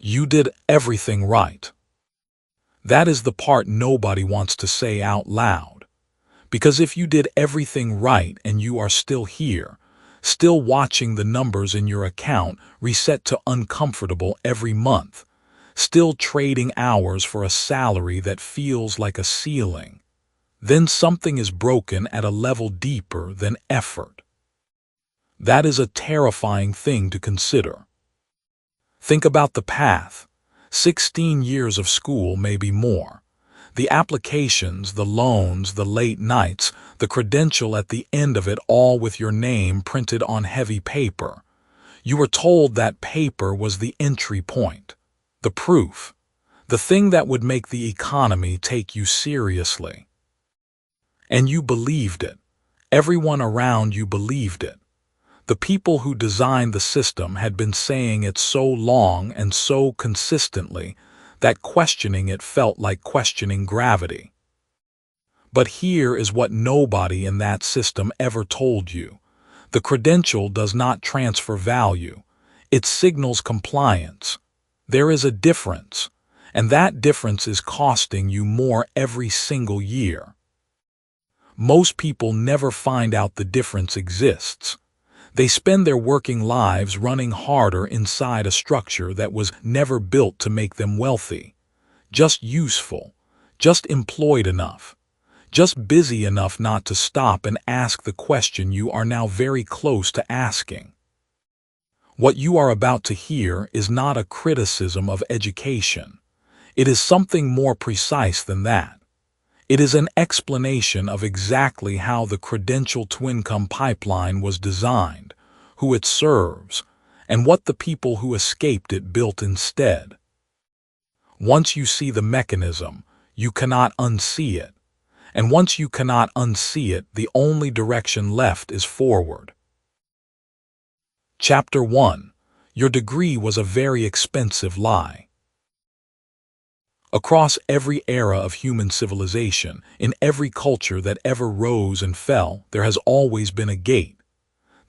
You did everything right. That is the part nobody wants to say out loud. Because if you did everything right and you are still here, still watching the numbers in your account reset to uncomfortable every month, still trading hours for a salary that feels like a ceiling, then something is broken at a level deeper than effort. That is a terrifying thing to consider. Think about the path. 16 years of school, maybe more. The applications, the loans, the late nights, the credential at the end of it, all with your name printed on heavy paper. You were told that paper was the entry point, the proof, the thing that would make the economy take you seriously. And you believed it. Everyone around you believed it. The people who designed the system had been saying it so long and so consistently that questioning it felt like questioning gravity. But here is what nobody in that system ever told you. The credential does not transfer value. It signals compliance. There is a difference, and that difference is costing you more every single year. Most people never find out the difference exists. They spend their working lives running harder inside a structure that was never built to make them wealthy, just useful, just employed enough, just busy enough not to stop and ask the question you are now very close to asking. What you are about to hear is not a criticism of education. It is something more precise than that. It is an explanation of exactly how the credential twin-come pipeline was designed, who it serves, and what the people who escaped it built instead. Once you see the mechanism, you cannot unsee it. And once you cannot unsee it, the only direction left is forward. Chapter 1. Your degree was a very expensive lie. Across every era of human civilization, in every culture that ever rose and fell, there has always been a gate.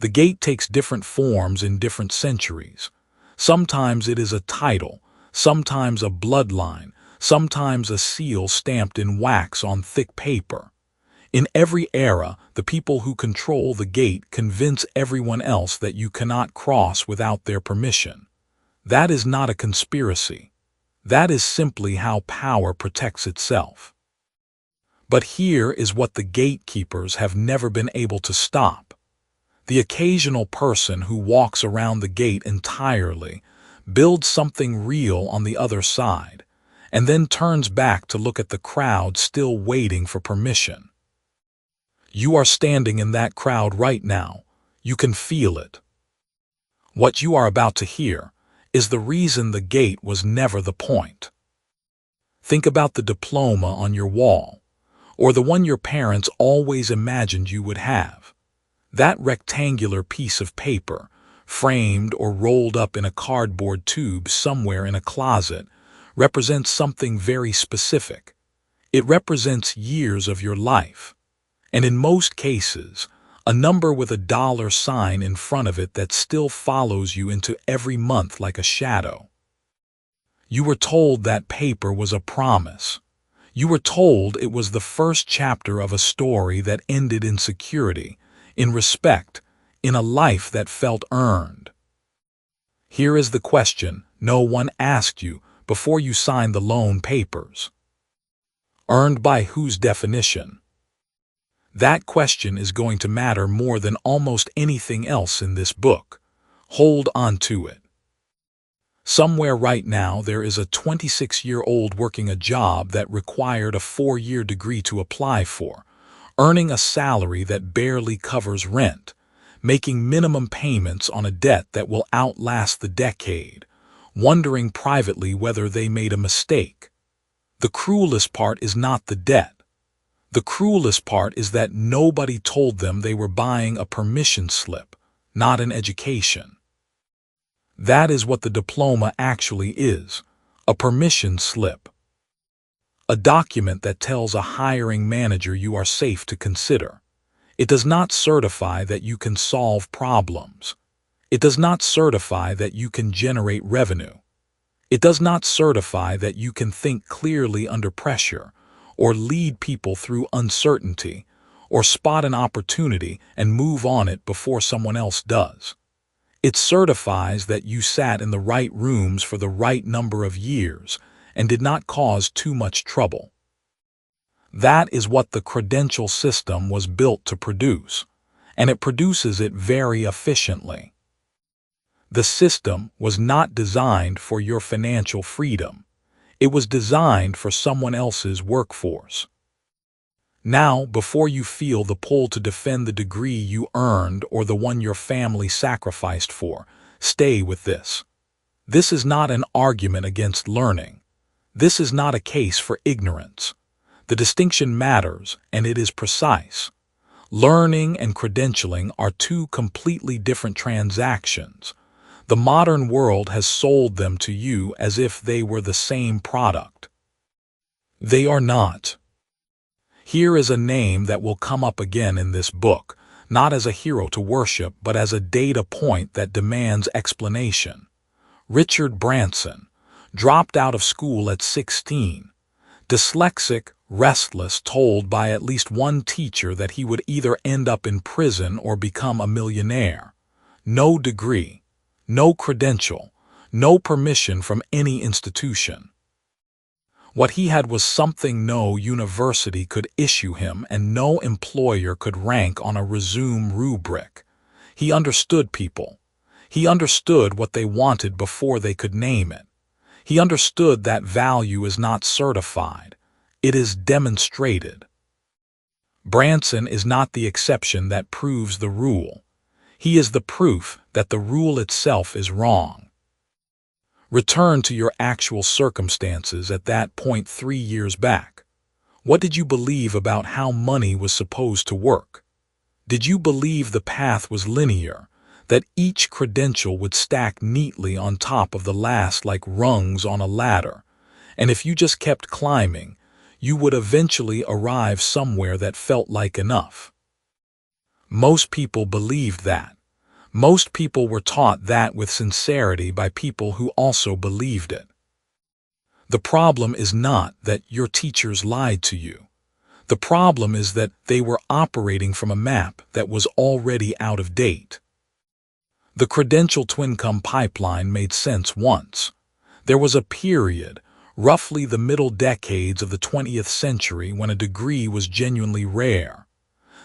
The gate takes different forms in different centuries. Sometimes it is a title, sometimes a bloodline, sometimes a seal stamped in wax on thick paper. In every era, the people who control the gate convince everyone else that you cannot cross without their permission. That is not a conspiracy. That is simply how power protects itself. But here is what the gatekeepers have never been able to stop. The occasional person who walks around the gate entirely, builds something real on the other side, and then turns back to look at the crowd still waiting for permission. You are standing in that crowd right now. You can feel it. What you are about to hear is the reason the gate was never the point. Think about the diploma on your wall, or the one your parents always imagined you would have. That rectangular piece of paper, framed or rolled up in a cardboard tube somewhere in a closet, represents something very specific. It represents years of your life, and in most cases, a number with a dollar sign in front of it that still follows you into every month like a shadow. You were told that paper was a promise. You were told it was the first chapter of a story that ended in security, in respect, in a life that felt earned. Here is the question no one asked you before you signed the loan papers. Earned by whose definition? That question is going to matter more than almost anything else in this book. Hold on to it. Somewhere right now there is a 26-year-old working a job that required a 4-year degree to apply for, earning a salary that barely covers rent, making minimum payments on a debt that will outlast the decade, wondering privately whether they made a mistake. The cruelest part is not the debt. The cruelest part is that nobody told them they were buying a permission slip, not an education. That is what the diploma actually is, a permission slip. A document that tells a hiring manager you are safe to consider. It does not certify that you can solve problems. It does not certify that you can generate revenue. It does not certify that you can think clearly under pressure, or lead people through uncertainty, or spot an opportunity and move on it before someone else does. It certifies that you sat in the right rooms for the right number of years and did not cause too much trouble. That is what the credential system was built to produce, and it produces it very efficiently. The system was not designed for your financial freedom. It was designed for someone else's workforce. Now, before you feel the pull to defend the degree you earned or the one your family sacrificed for, stay with this. This is not an argument against learning. This is not a case for ignorance. The distinction matters, and it is precise. Learning and credentialing are two completely different transactions. The modern world has sold them to you as if they were the same product. They are not. Here is a name that will come up again in this book, not as a hero to worship, but as a data point that demands explanation. Richard Branson dropped out of school at 16. Dyslexic, restless, told by at least one teacher that he would either end up in prison or become a millionaire. No degree, no credential, no permission from any institution. What he had was something no university could issue him and no employer could rank on a resume rubric. He understood people. He understood what they wanted before they could name it. He understood that value is not certified. It is demonstrated. Branson is not the exception that proves the rule. He is the proof that the rule itself is wrong. Return to your actual circumstances at that point 3 years back. What did you believe about how money was supposed to work? Did you believe the path was linear, that each credential would stack neatly on top of the last like rungs on a ladder, and if you just kept climbing, you would eventually arrive somewhere that felt like enough? Most people believed that. Most people were taught that with sincerity by people who also believed it. The problem is not that your teachers lied to you. The problem is that they were operating from a map that was already out of date. The credential 𝗜𝗠𝗣𝗢𝗧𝗔𝗡 pipeline made sense once. There was a period, roughly the middle decades of the 20th century, when a degree was genuinely rare.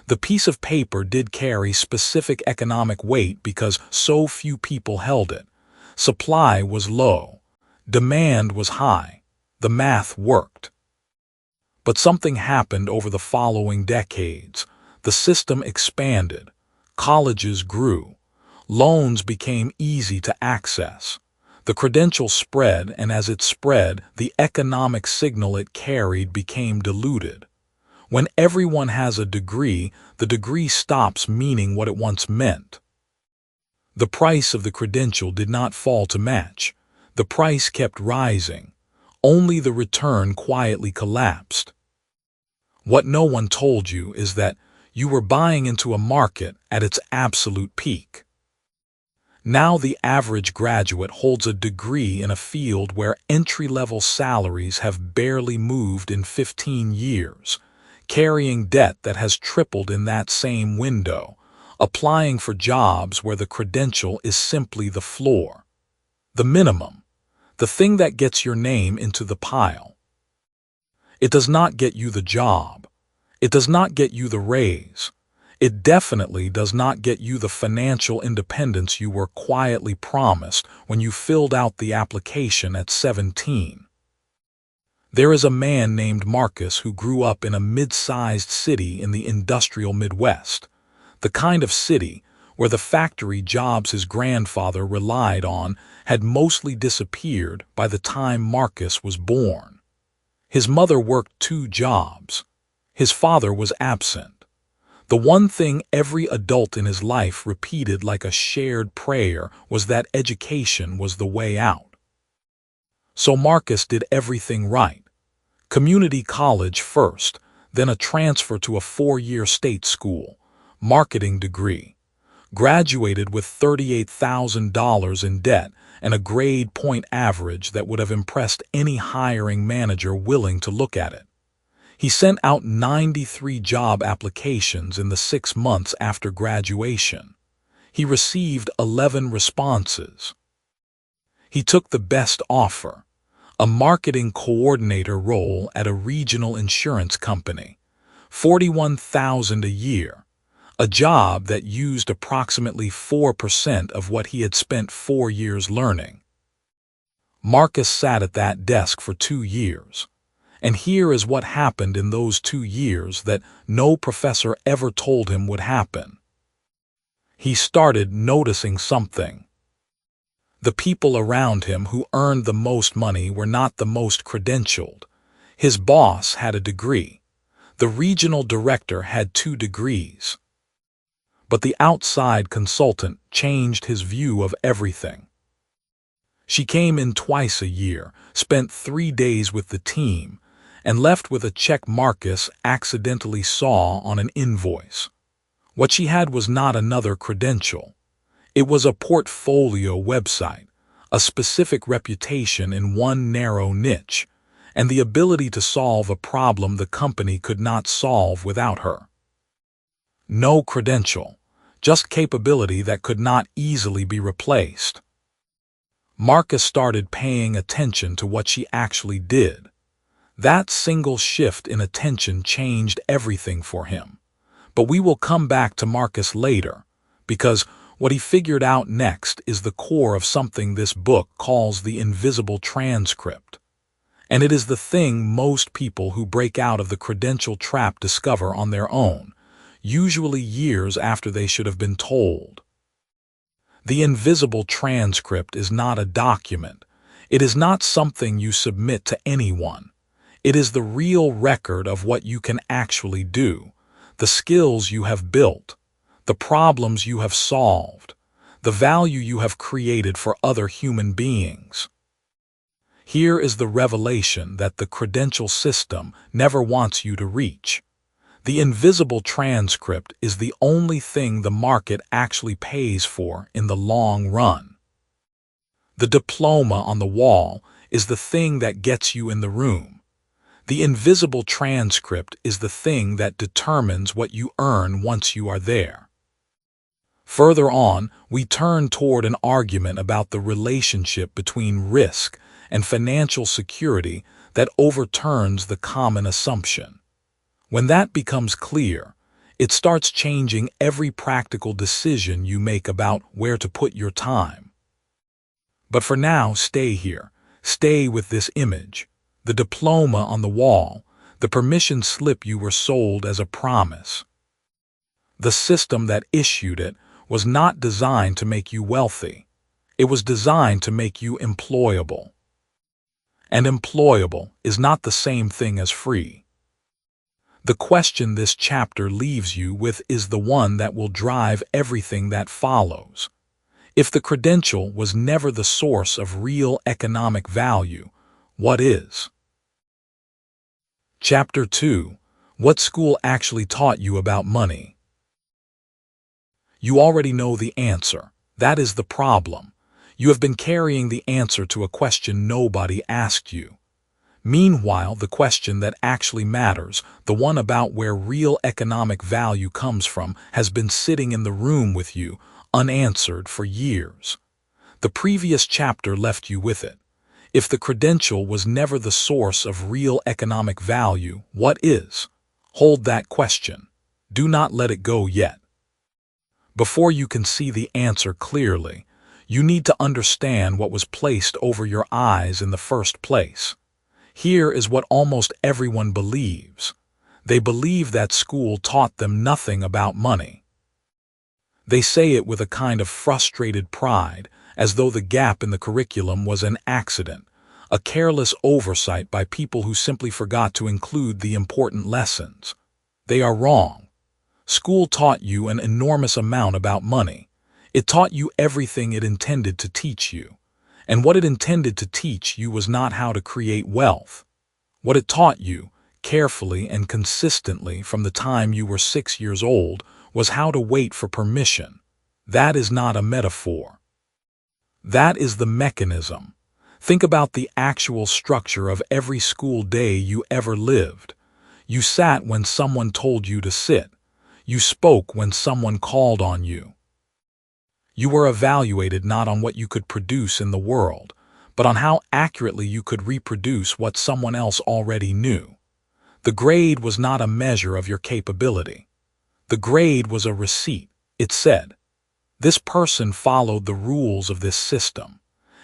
The piece of paper did carry specific economic weight because so few people held it. Supply was low. Demand was high. The math worked. But something happened over the following decades. The system expanded. Colleges grew. Loans became easy to access. The credential spread, and as it spread, the economic signal it carried became diluted. When everyone has a degree, the degree stops meaning what it once meant. The price of the credential did not fall to match. The price kept rising. Only the return quietly collapsed. What no one told you is that you were buying into a market at its absolute peak. Now the average graduate holds a degree in a field where entry-level salaries have barely moved in 15 years. Carrying debt that has tripled in that same window, applying for jobs where the credential is simply the floor, the minimum, the thing that gets your name into the pile. It does not get you the job. It does not get you the raise. It definitely does not get you the financial independence you were quietly promised when you filled out the application at 17. There is a man named Marcus who grew up in a mid-sized city in the industrial Midwest, the kind of city where the factory jobs his grandfather relied on had mostly disappeared by the time Marcus was born. His mother worked 2 jobs. His father was absent. The one thing every adult in his life repeated like a shared prayer was that education was the way out. So Marcus did everything right. Community college first, then a transfer to a 4-year state school, marketing degree. graduated with $38,000 in debt and a grade point average that would have impressed any hiring manager willing to look at it. He sent out 93 job applications in the 6 months after graduation. He received 11 responses. He took the best offer, a marketing coordinator role at a regional insurance company, $41,000 a year, a job that used approximately 4% of what he had spent 4 years learning. Marcus sat at that desk for 2 years. And here is what happened in those 2 years that no professor ever told him would happen. He started noticing something. The people around him who earned the most money were not the most credentialed. His boss had a degree. The regional director had 2 degrees. But the outside consultant changed his view of everything. She came in twice a year, spent 3 days with the team, and left with a check Marcus accidentally saw on an invoice. What she had was not another credential. It was a portfolio website, a specific reputation in one narrow niche, and the ability to solve a problem the company could not solve without her. No credential, just capability that could not easily be replaced. Marcus started paying attention to what she actually did. That single shift in attention changed everything for him. But we will come back to Marcus later, because what he figured out next is the core of something this book calls the invisible transcript. And it is the thing most people who break out of the credential trap discover on their own, usually years after they should have been told. The invisible transcript is not a document. It is not something you submit to anyone. It is the real record of what you can actually do, the skills you have built, the problems you have solved, the value you have created for other human beings. Here is the revelation that the credential system never wants you to reach. The invisible transcript is the only thing the market actually pays for in the long run. The diploma on the wall is the thing that gets you in the room. The invisible transcript is the thing that determines what you earn once you are there. Further on, we turn toward an argument about the relationship between risk and financial security that overturns the common assumption. When that becomes clear, it starts changing every practical decision you make about where to put your time. But for now, stay here. Stay with this image. The diploma on the wall, the permission slip you were sold as a promise. The system that issued it was not designed to make you wealthy. It was designed to make you employable. And employable is not the same thing as free. The question this chapter leaves you with is the one that will drive everything that follows. If the credential was never the source of real economic value, what is? Chapter 2. What school actually taught you about money? You already know the answer. That is the problem. You have been carrying the answer to a question nobody asked you. Meanwhile, the question that actually matters, the one about where real economic value comes from, has been sitting in the room with you, unanswered for years. The previous chapter left you with it. If the credential was never the source of real economic value, what is? Hold that question. Do not let it go yet. Before you can see the answer clearly, you need to understand what was placed over your eyes in the first place. Here is what almost everyone believes. They believe that school taught them nothing about money. They say it with a kind of frustrated pride, as though the gap in the curriculum was an accident, a careless oversight by people who simply forgot to include the important lessons. They are wrong. School taught you an enormous amount about money. It taught you everything it intended to teach you. And what it intended to teach you was not how to create wealth. What it taught you, carefully and consistently from the time you were 6 years old, was how to wait for permission. That is not a metaphor. That is the mechanism. Think about the actual structure of every school day you ever lived. You sat when someone told you to sit. You spoke when someone called on you. You were evaluated not on what you could produce in the world, but on how accurately you could reproduce what someone else already knew. The grade was not a measure of your capability. The grade was a receipt. It said, "This person followed the rules of this system,"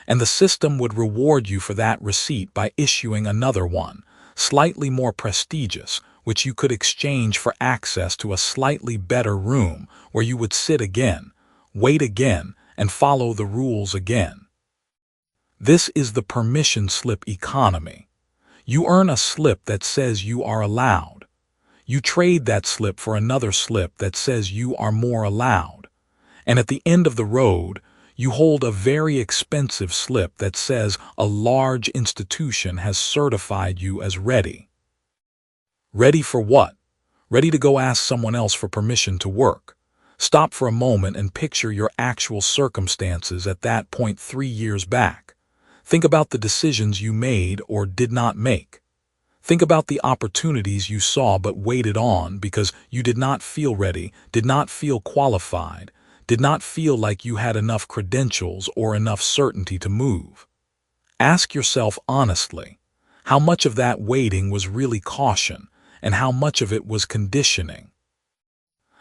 and the system would reward you for that receipt by issuing another one, slightly more prestigious, which you could exchange for access to a slightly better room where you would sit again, wait again, and follow the rules again. This is the permission slip economy. You earn a slip that says you are allowed. You trade that slip for another slip that says you are more allowed. And at the end of the road, you hold a very expensive slip that says a large institution has certified you as ready. Ready for what? Ready to go ask someone else for permission to work. Stop for a moment and picture your actual circumstances at that point 3 years back. Think about the decisions you made or did not make. Think about the opportunities you saw but waited on because you did not feel ready, did not feel qualified, did not feel like you had enough credentials or enough certainty to move. Ask yourself honestly, how much of that waiting was really caution, and how much of it was conditioning?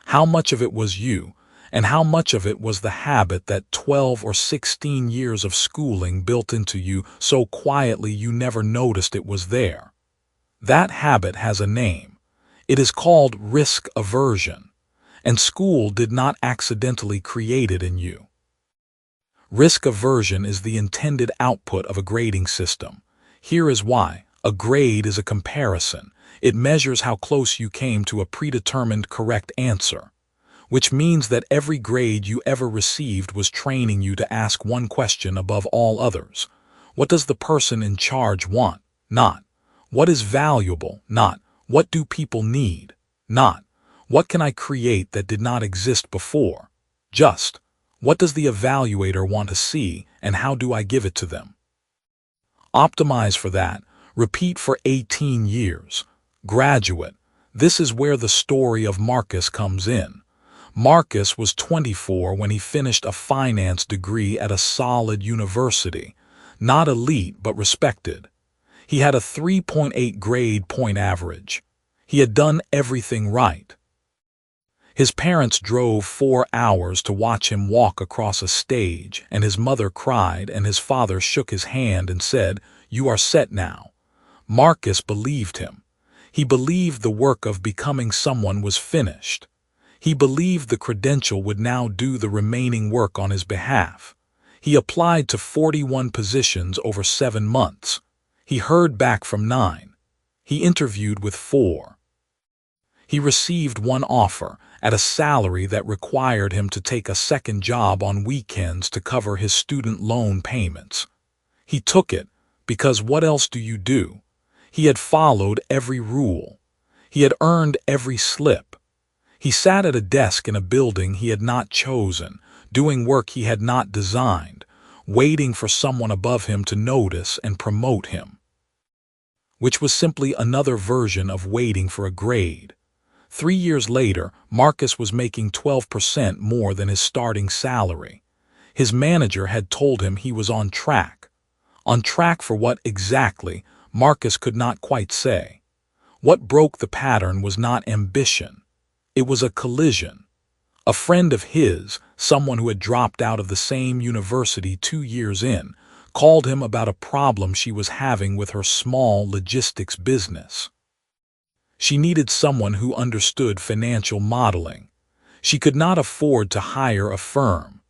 How much of it was you, and how much of it was the habit that 12 or 16 years of schooling built into you so quietly you never noticed it was there? That habit has a name. It is called risk aversion, and school did not accidentally create it in you. Risk aversion is the intended output of a grading system. Here is why. A grade is a comparison. It measures how close you came to a predetermined correct answer, which means that every grade you ever received was training you to ask one question above all others. What does the person in charge want? Not, what is valuable? Not, what do people need? Not, what can I create that did not exist before? Just, what does the evaluator want to see and how do I give it to them? Optimize for that. Repeat for 18 years. Graduate. This is where the story of Marcus comes in. Marcus was 24 when he finished a finance degree at a solid university. Not elite, but respected. He had a 3.8 grade point average. He had done everything right. His parents drove 4 hours to watch him walk across a stage, and his mother cried and his father shook his hand and said, "You are set now." Marcus believed him. He believed the work of becoming someone was finished. He believed the credential would now do the remaining work on his behalf. He applied to 41 positions over 7 months. He heard back from 9. He interviewed with 4. He received one offer at a salary that required him to take a second job on weekends to cover his student loan payments. He took it because what else do you do? He had followed every rule. He had earned every slip. He sat at a desk in a building he had not chosen, doing work he had not designed, waiting for someone above him to notice and promote him, which was simply another version of waiting for a grade. 3 years later, Marcus was making 12% more than his starting salary. His manager had told him he was on track. On track for what exactly, Marcus could not quite say. What broke the pattern was not ambition. It was a collision. A friend of his, someone who had dropped out of the same university 2 years in, called him about a problem she was having with her small logistics business. She needed someone who understood financial modeling. She could not afford to hire a firm.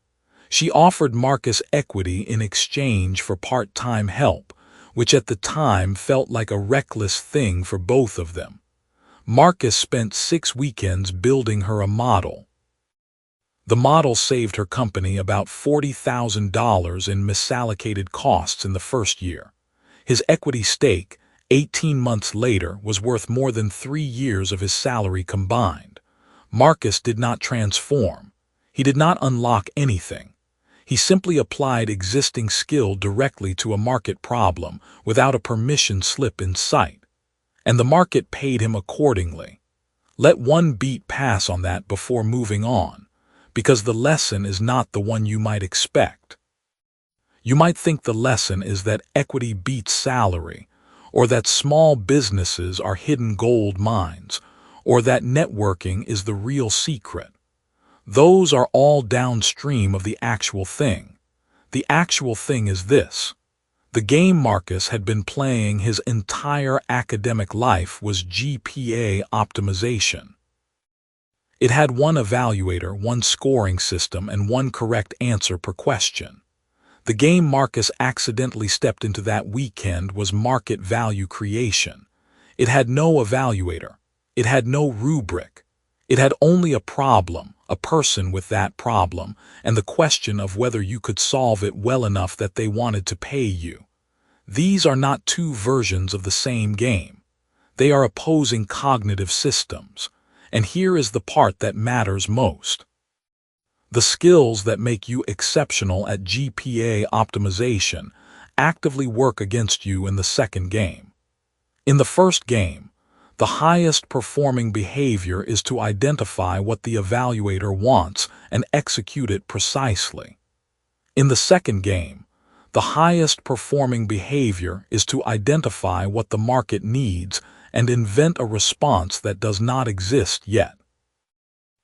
She offered Marcus equity in exchange for part-time help, which at the time felt like a reckless thing for both of them. Marcus spent 6 weekends building her a model. The model saved her company about $40,000 in misallocated costs in the first year. His equity stake, 18 months later, was worth more than 3 years of his salary combined. Marcus did not transform. He did not unlock anything. He simply applied existing skill directly to a market problem without a permission slip in sight. And the market paid him accordingly. Let one beat pass on that before moving on, because the lesson is not the one you might expect. You might think the lesson is that equity beats salary, or that small businesses are hidden gold mines, or that networking is the real secret. Those are all downstream of the actual thing. The actual thing is this. The game Marcus had been playing his entire academic life was GPA optimization. It had one evaluator, one scoring system, and one correct answer per question. The game Marcus accidentally stepped into that weekend was market value creation. It had no evaluator. It had no rubric. It had only a problem, a person with that problem, and the question of whether you could solve it well enough that they wanted to pay you. These are not two versions of the same game. They are opposing cognitive systems. And here is the part that matters most. The skills that make you exceptional at GPA optimization actively work against you in the second game. In the first game, the highest performing behavior is to identify what the evaluator wants and execute it precisely. In the second game, the highest performing behavior is to identify what the market needs and invent a response that does not exist yet.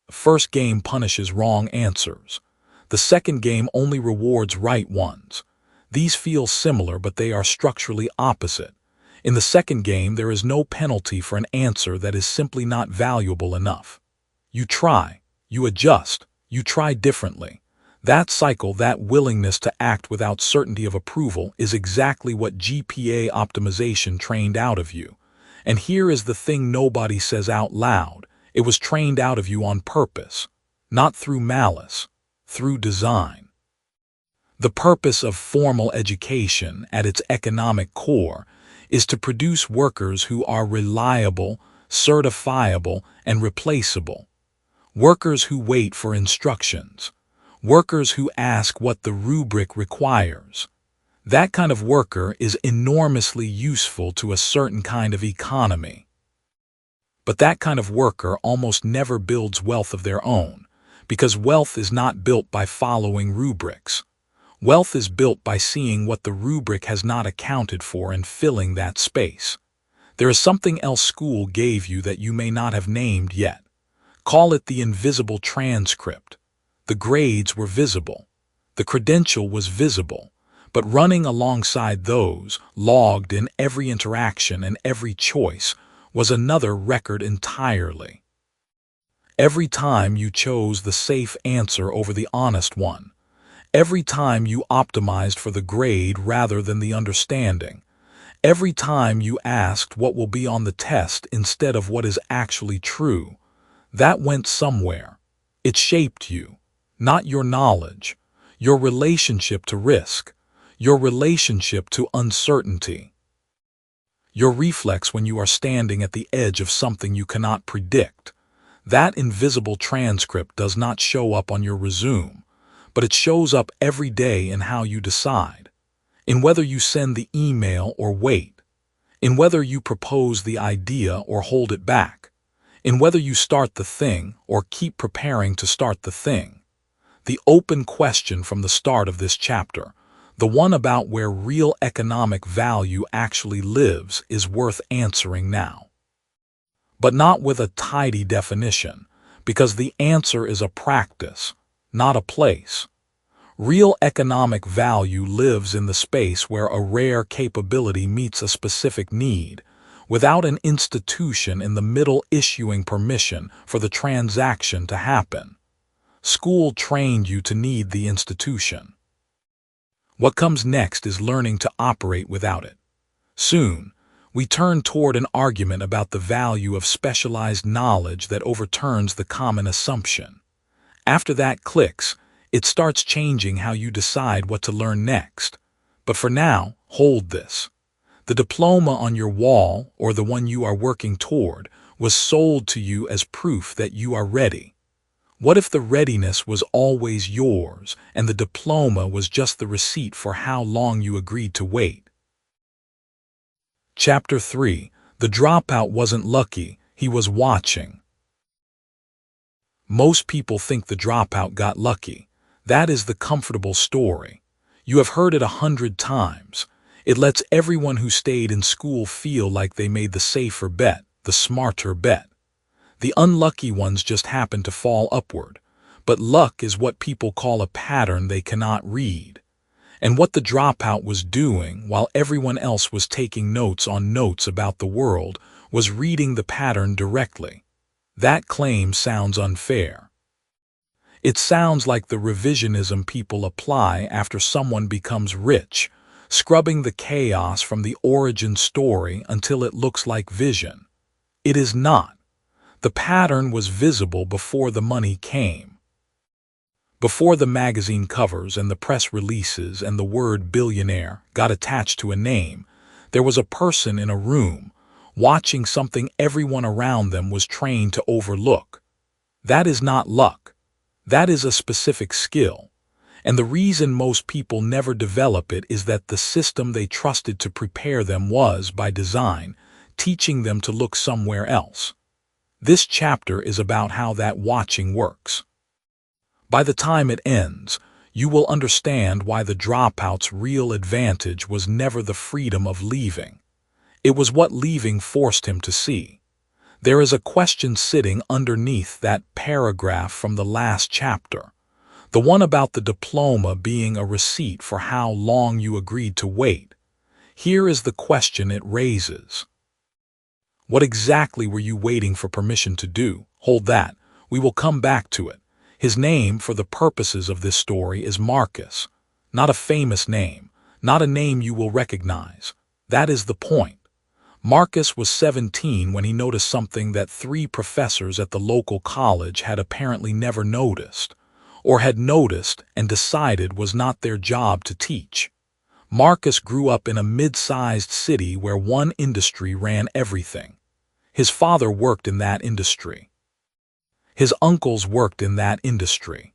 The first game punishes wrong answers. The second game only rewards right ones. These feel similar, but they are structurally opposite. In the second game, there is no penalty for an answer that is simply not valuable enough. You try, you adjust, you try differently. That cycle, that willingness to act without certainty of approval, is exactly what GPA optimization trained out of you. And here is the thing nobody says out loud. It was trained out of you on purpose, not through malice, through design. The purpose of formal education at its economic core is to produce workers who are reliable, certifiable, and replaceable. Workers who wait for instructions. Workers who ask what the rubric requires. That kind of worker is enormously useful to a certain kind of economy. But that kind of worker almost never builds wealth of their own, because wealth is not built by following rubrics. Wealth is built by seeing what the rubric has not accounted for and filling that space. There is something else school gave you that you may not have named yet. Call it the invisible transcript. The grades were visible. The credential was visible. But running alongside those, logged in every interaction and every choice, was another record entirely. Every time you chose the safe answer over the honest one, every time you optimized for the grade rather than the understanding, every time you asked what will be on the test instead of what is actually true, that went somewhere. It shaped you, not your knowledge, your relationship to risk, your relationship to uncertainty. Your reflex when you are standing at the edge of something you cannot predict. That invisible transcript does not show up on your resume, but it shows up every day in how you decide, in whether you send the email or wait, in whether you propose the idea or hold it back, in whether you start the thing or keep preparing to start the thing. The open question from the start of this chapter, the one about where real economic value actually lives, is worth answering now. But not with a tidy definition, because the answer is a practice, not a place. Real economic value lives in the space where a rare capability meets a specific need, without an institution in the middle issuing permission for the transaction to happen. School trained you to need the institution. What comes next is learning to operate without it. Soon, we turn toward an argument about the value of specialized knowledge that overturns the common assumption. After that clicks, it starts changing how you decide what to learn next. But for now, hold this. The diploma on your wall, or the one you are working toward, was sold to you as proof that you are ready. What if the readiness was always yours and the diploma was just the receipt for how long you agreed to wait? Chapter 3. The dropout wasn't lucky, he was watching. Most people think the dropout got lucky. That is the comfortable story. You have heard it 100 times. It lets everyone who stayed in school feel like they made the safer bet, the smarter bet. The unlucky ones just happen to fall upward. But luck is what people call a pattern they cannot read. And what the dropout was doing while everyone else was taking notes on notes about the world was reading the pattern directly. That claim sounds unfair. It sounds like the revisionism people apply after someone becomes rich, scrubbing the chaos from the origin story until it looks like vision. It is not. The pattern was visible before the money came. Before the magazine covers and the press releases and the word billionaire got attached to a name, there was a person in a room, watching something everyone around them was trained to overlook. That is not luck. That is a specific skill. And the reason most people never develop it is that the system they trusted to prepare them was, by design, teaching them to look somewhere else. This chapter is about how that watching works. By the time it ends, you will understand why the dropout's real advantage was never the freedom of leaving. It was what leaving forced him to see. There is a question sitting underneath that paragraph from the last chapter, the one about the diploma being a receipt for how long you agreed to wait. Here is the question it raises. What exactly were you waiting for permission to do? Hold that. We will come back to it. His name, for the purposes of this story, is Marcus. Not a famous name, not a name you will recognize. That is the point. Marcus was 17 when he noticed something that 3 professors at the local college had apparently never noticed, or had noticed and decided was not their job to teach. Marcus grew up in a mid-sized city where one industry ran everything. His father worked in that industry. His uncles worked in that industry.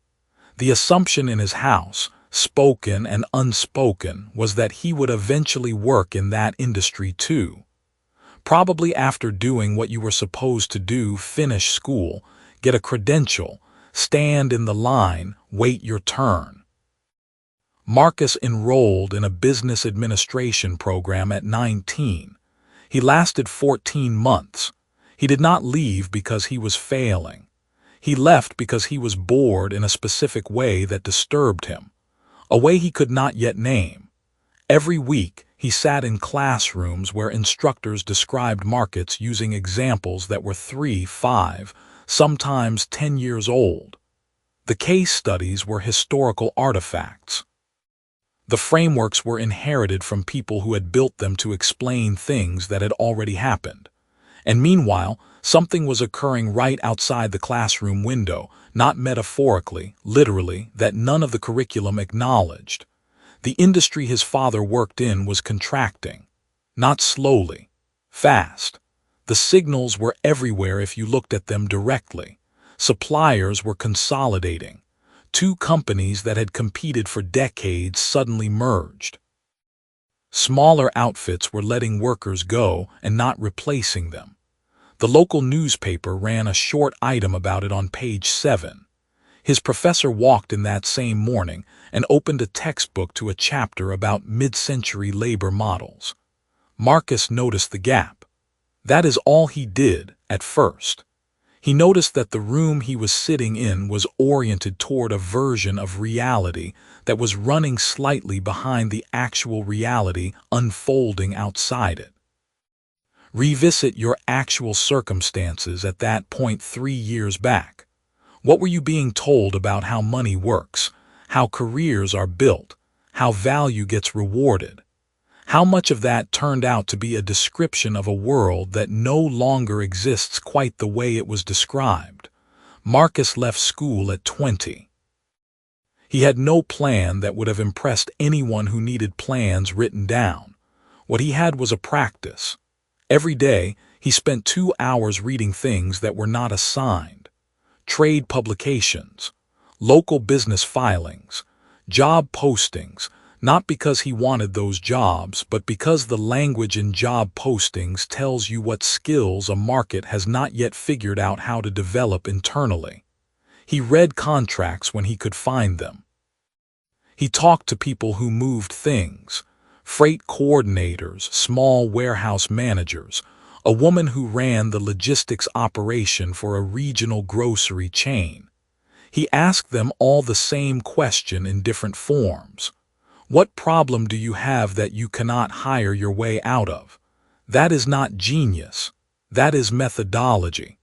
The assumption in his house, spoken and unspoken, was that he would eventually work in that industry too. Probably after doing what you were supposed to do, finish school, get a credential, stand in the line, wait your turn. Marcus enrolled in a business administration program at 19. He lasted 14 months. He did not leave because he was failing. He left because he was bored in a specific way that disturbed him, a way he could not yet name. Every week, he sat in classrooms where instructors described markets using examples that were 3, 5, sometimes 10 years old. The case studies were historical artifacts. The frameworks were inherited from people who had built them to explain things that had already happened. And meanwhile, something was occurring right outside the classroom window, not metaphorically, literally, that none of the curriculum acknowledged. The industry his father worked in was contracting. Not slowly. Fast. The signals were everywhere if you looked at them directly. Suppliers were consolidating. 2 companies that had competed for decades suddenly merged. Smaller outfits were letting workers go and not replacing them. The local newspaper ran a short item about it on page 7. His professor walked in that same morning and opened a textbook to a chapter about mid-century labor models. Marcus noticed the gap. That is all he did at first. He noticed that the room he was sitting in was oriented toward a version of reality that was running slightly behind the actual reality unfolding outside it. Revisit your actual circumstances at that point 3 years back. What were you being told about how money works, how careers are built, how value gets rewarded? How much of that turned out to be a description of a world that no longer exists quite the way it was described? Marcus left school at 20. He had no plan that would have impressed anyone who needed plans written down. What he had was a practice. Every day, he spent 2 hours reading things that were not assigned. trade publications, local business filings, job postings, not because he wanted those jobs, but because the language in job postings tells you what skills a market has not yet figured out how to develop internally. He read contracts when he could find them. He talked to people who moved things, freight coordinators, small warehouse managers, a woman who ran the logistics operation for a regional grocery chain. He asked them all the same question in different forms. What problem do you have that you cannot hire your way out of? That is not genius. That is methodology.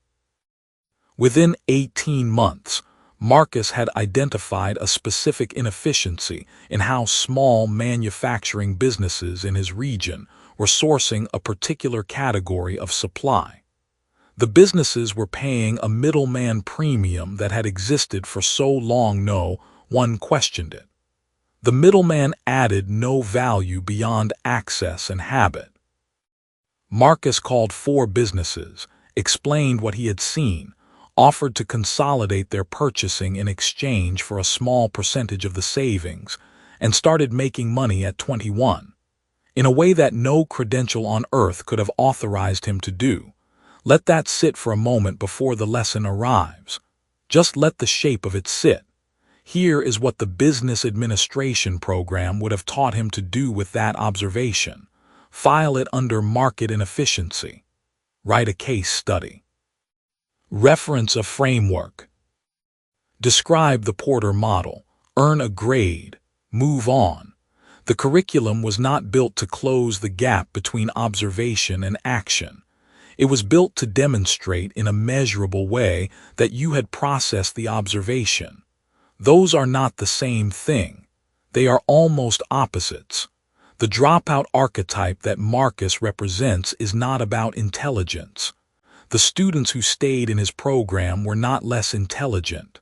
Within 18 months, Marcus had identified a specific inefficiency in how small manufacturing businesses in his region were sourcing a particular category of supply. The businesses were paying a middleman premium that had existed for so long no one questioned it. The middleman added no value beyond access and habit. Marcus called 4 businesses, explained what he had seen, offered to consolidate their purchasing in exchange for a small percentage of the savings, and started making money at 21. In a way that no credential on earth could have authorized him to do. Let that sit for a moment before the lesson arrives. Just let the shape of it sit. Here is what the business administration program would have taught him to do with that observation. File it under market inefficiency. Write a case study. Reference a framework. Describe the Porter model. Earn a grade. Move on. The curriculum was not built to close the gap between observation and action. It was built to demonstrate in a measurable way that you had processed the observation. Those are not the same thing. They are almost opposites. The dropout archetype that Marcus represents is not about intelligence. The students who stayed in his program were not less intelligent.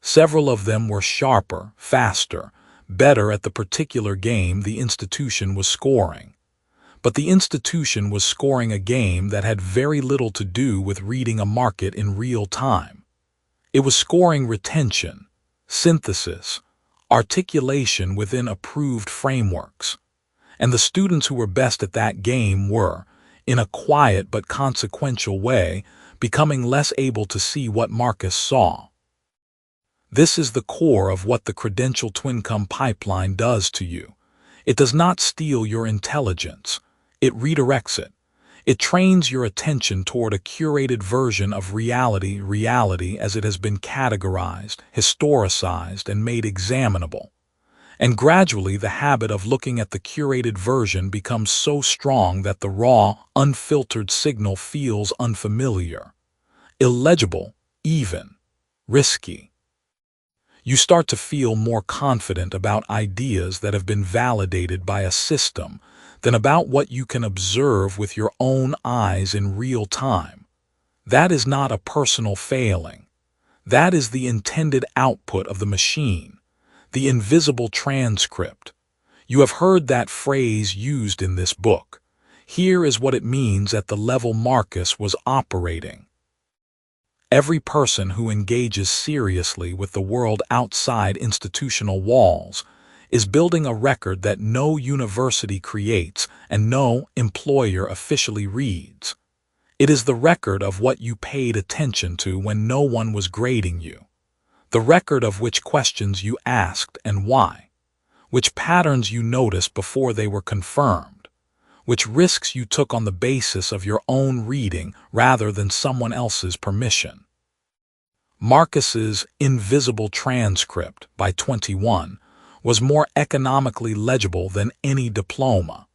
Several of them were sharper, faster, better at the particular game the institution was scoring. But the institution was scoring a game that had very little to do with reading a market in real time. It was scoring retention, synthesis, articulation within approved frameworks. And the students who were best at that game were, in a quiet but consequential way, becoming less able to see what Marcus saw. This is the core of what the credential 𝗜𝗠𝗣𝗢 pipeline does to you. It does not steal your intelligence. It redirects it. It trains your attention toward a curated version of reality as it has been categorized, historicized, and made examinable. And gradually the habit of looking at the curated version becomes so strong that the raw, unfiltered signal feels unfamiliar, illegible, even risky. You start to feel more confident about ideas that have been validated by a system than about what you can observe with your own eyes in real time. That is not a personal failing. That is the intended output of the machine, the invisible transcript. You have heard that phrase used in this book. Here is what it means at the level Marcus was operating. Every person who engages seriously with the world outside institutional walls is building a record that no university creates and no employer officially reads. It is the record of what you paid attention to when no one was grading you, the record of which questions you asked and why, which patterns you noticed before they were confirmed, which risks you took on the basis of your own reading rather than someone else's permission. Marcus's invisible transcript by 21 was more economically legible than any diploma,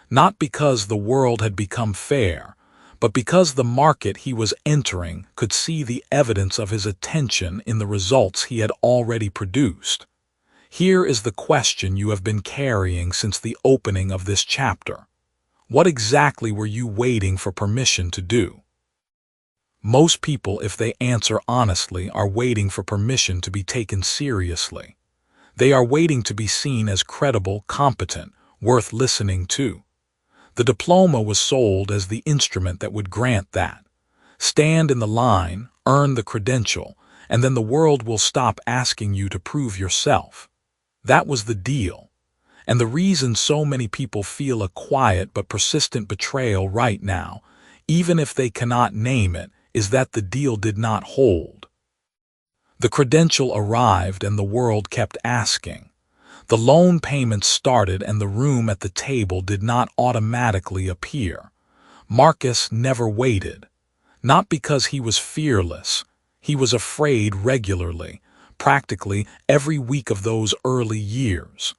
not because the world had become fair, but because the market he was entering could see the evidence of his attention in the results he had already produced. Here is the question you have been carrying since the opening of this chapter. What exactly were you waiting for permission to do? Most people, if they answer honestly, are waiting for permission to be taken seriously. They are waiting to be seen as credible, competent, worth listening to. The diploma was sold as the instrument that would grant that. Stand in the line, earn the credential, and then the world will stop asking you to prove yourself. That was the deal. And the reason so many people feel a quiet but persistent betrayal right now, even if they cannot name it, is that the deal did not hold. The credential arrived and the world kept asking. The loan payments started and the room at the table did not automatically appear. Marcus never waited. Not because he was fearless. He was afraid regularly, practically every week of those early years.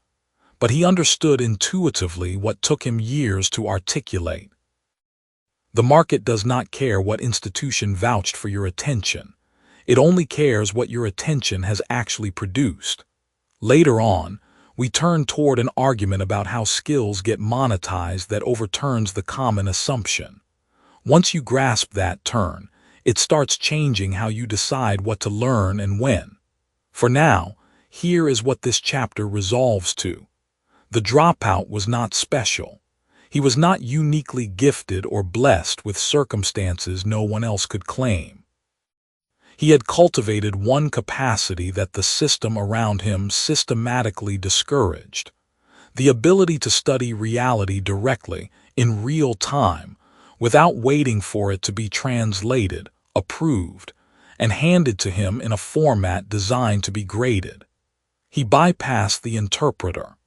But he understood intuitively what took him years to articulate. The market does not care what institution vouched for your attention. It only cares what your attention has actually produced. Later on, we turn toward an argument about how skills get monetized that overturns the common assumption. Once you grasp that turn, it starts changing how you decide what to learn and when. For now, here is what this chapter resolves to. The dropout was not special. He was not uniquely gifted or blessed with circumstances no one else could claim. He had cultivated one capacity that the system around him systematically discouraged: the ability to study reality directly, in real time, without waiting for it to be translated, approved, and handed to him in a format designed to be graded. He bypassed the interpreter.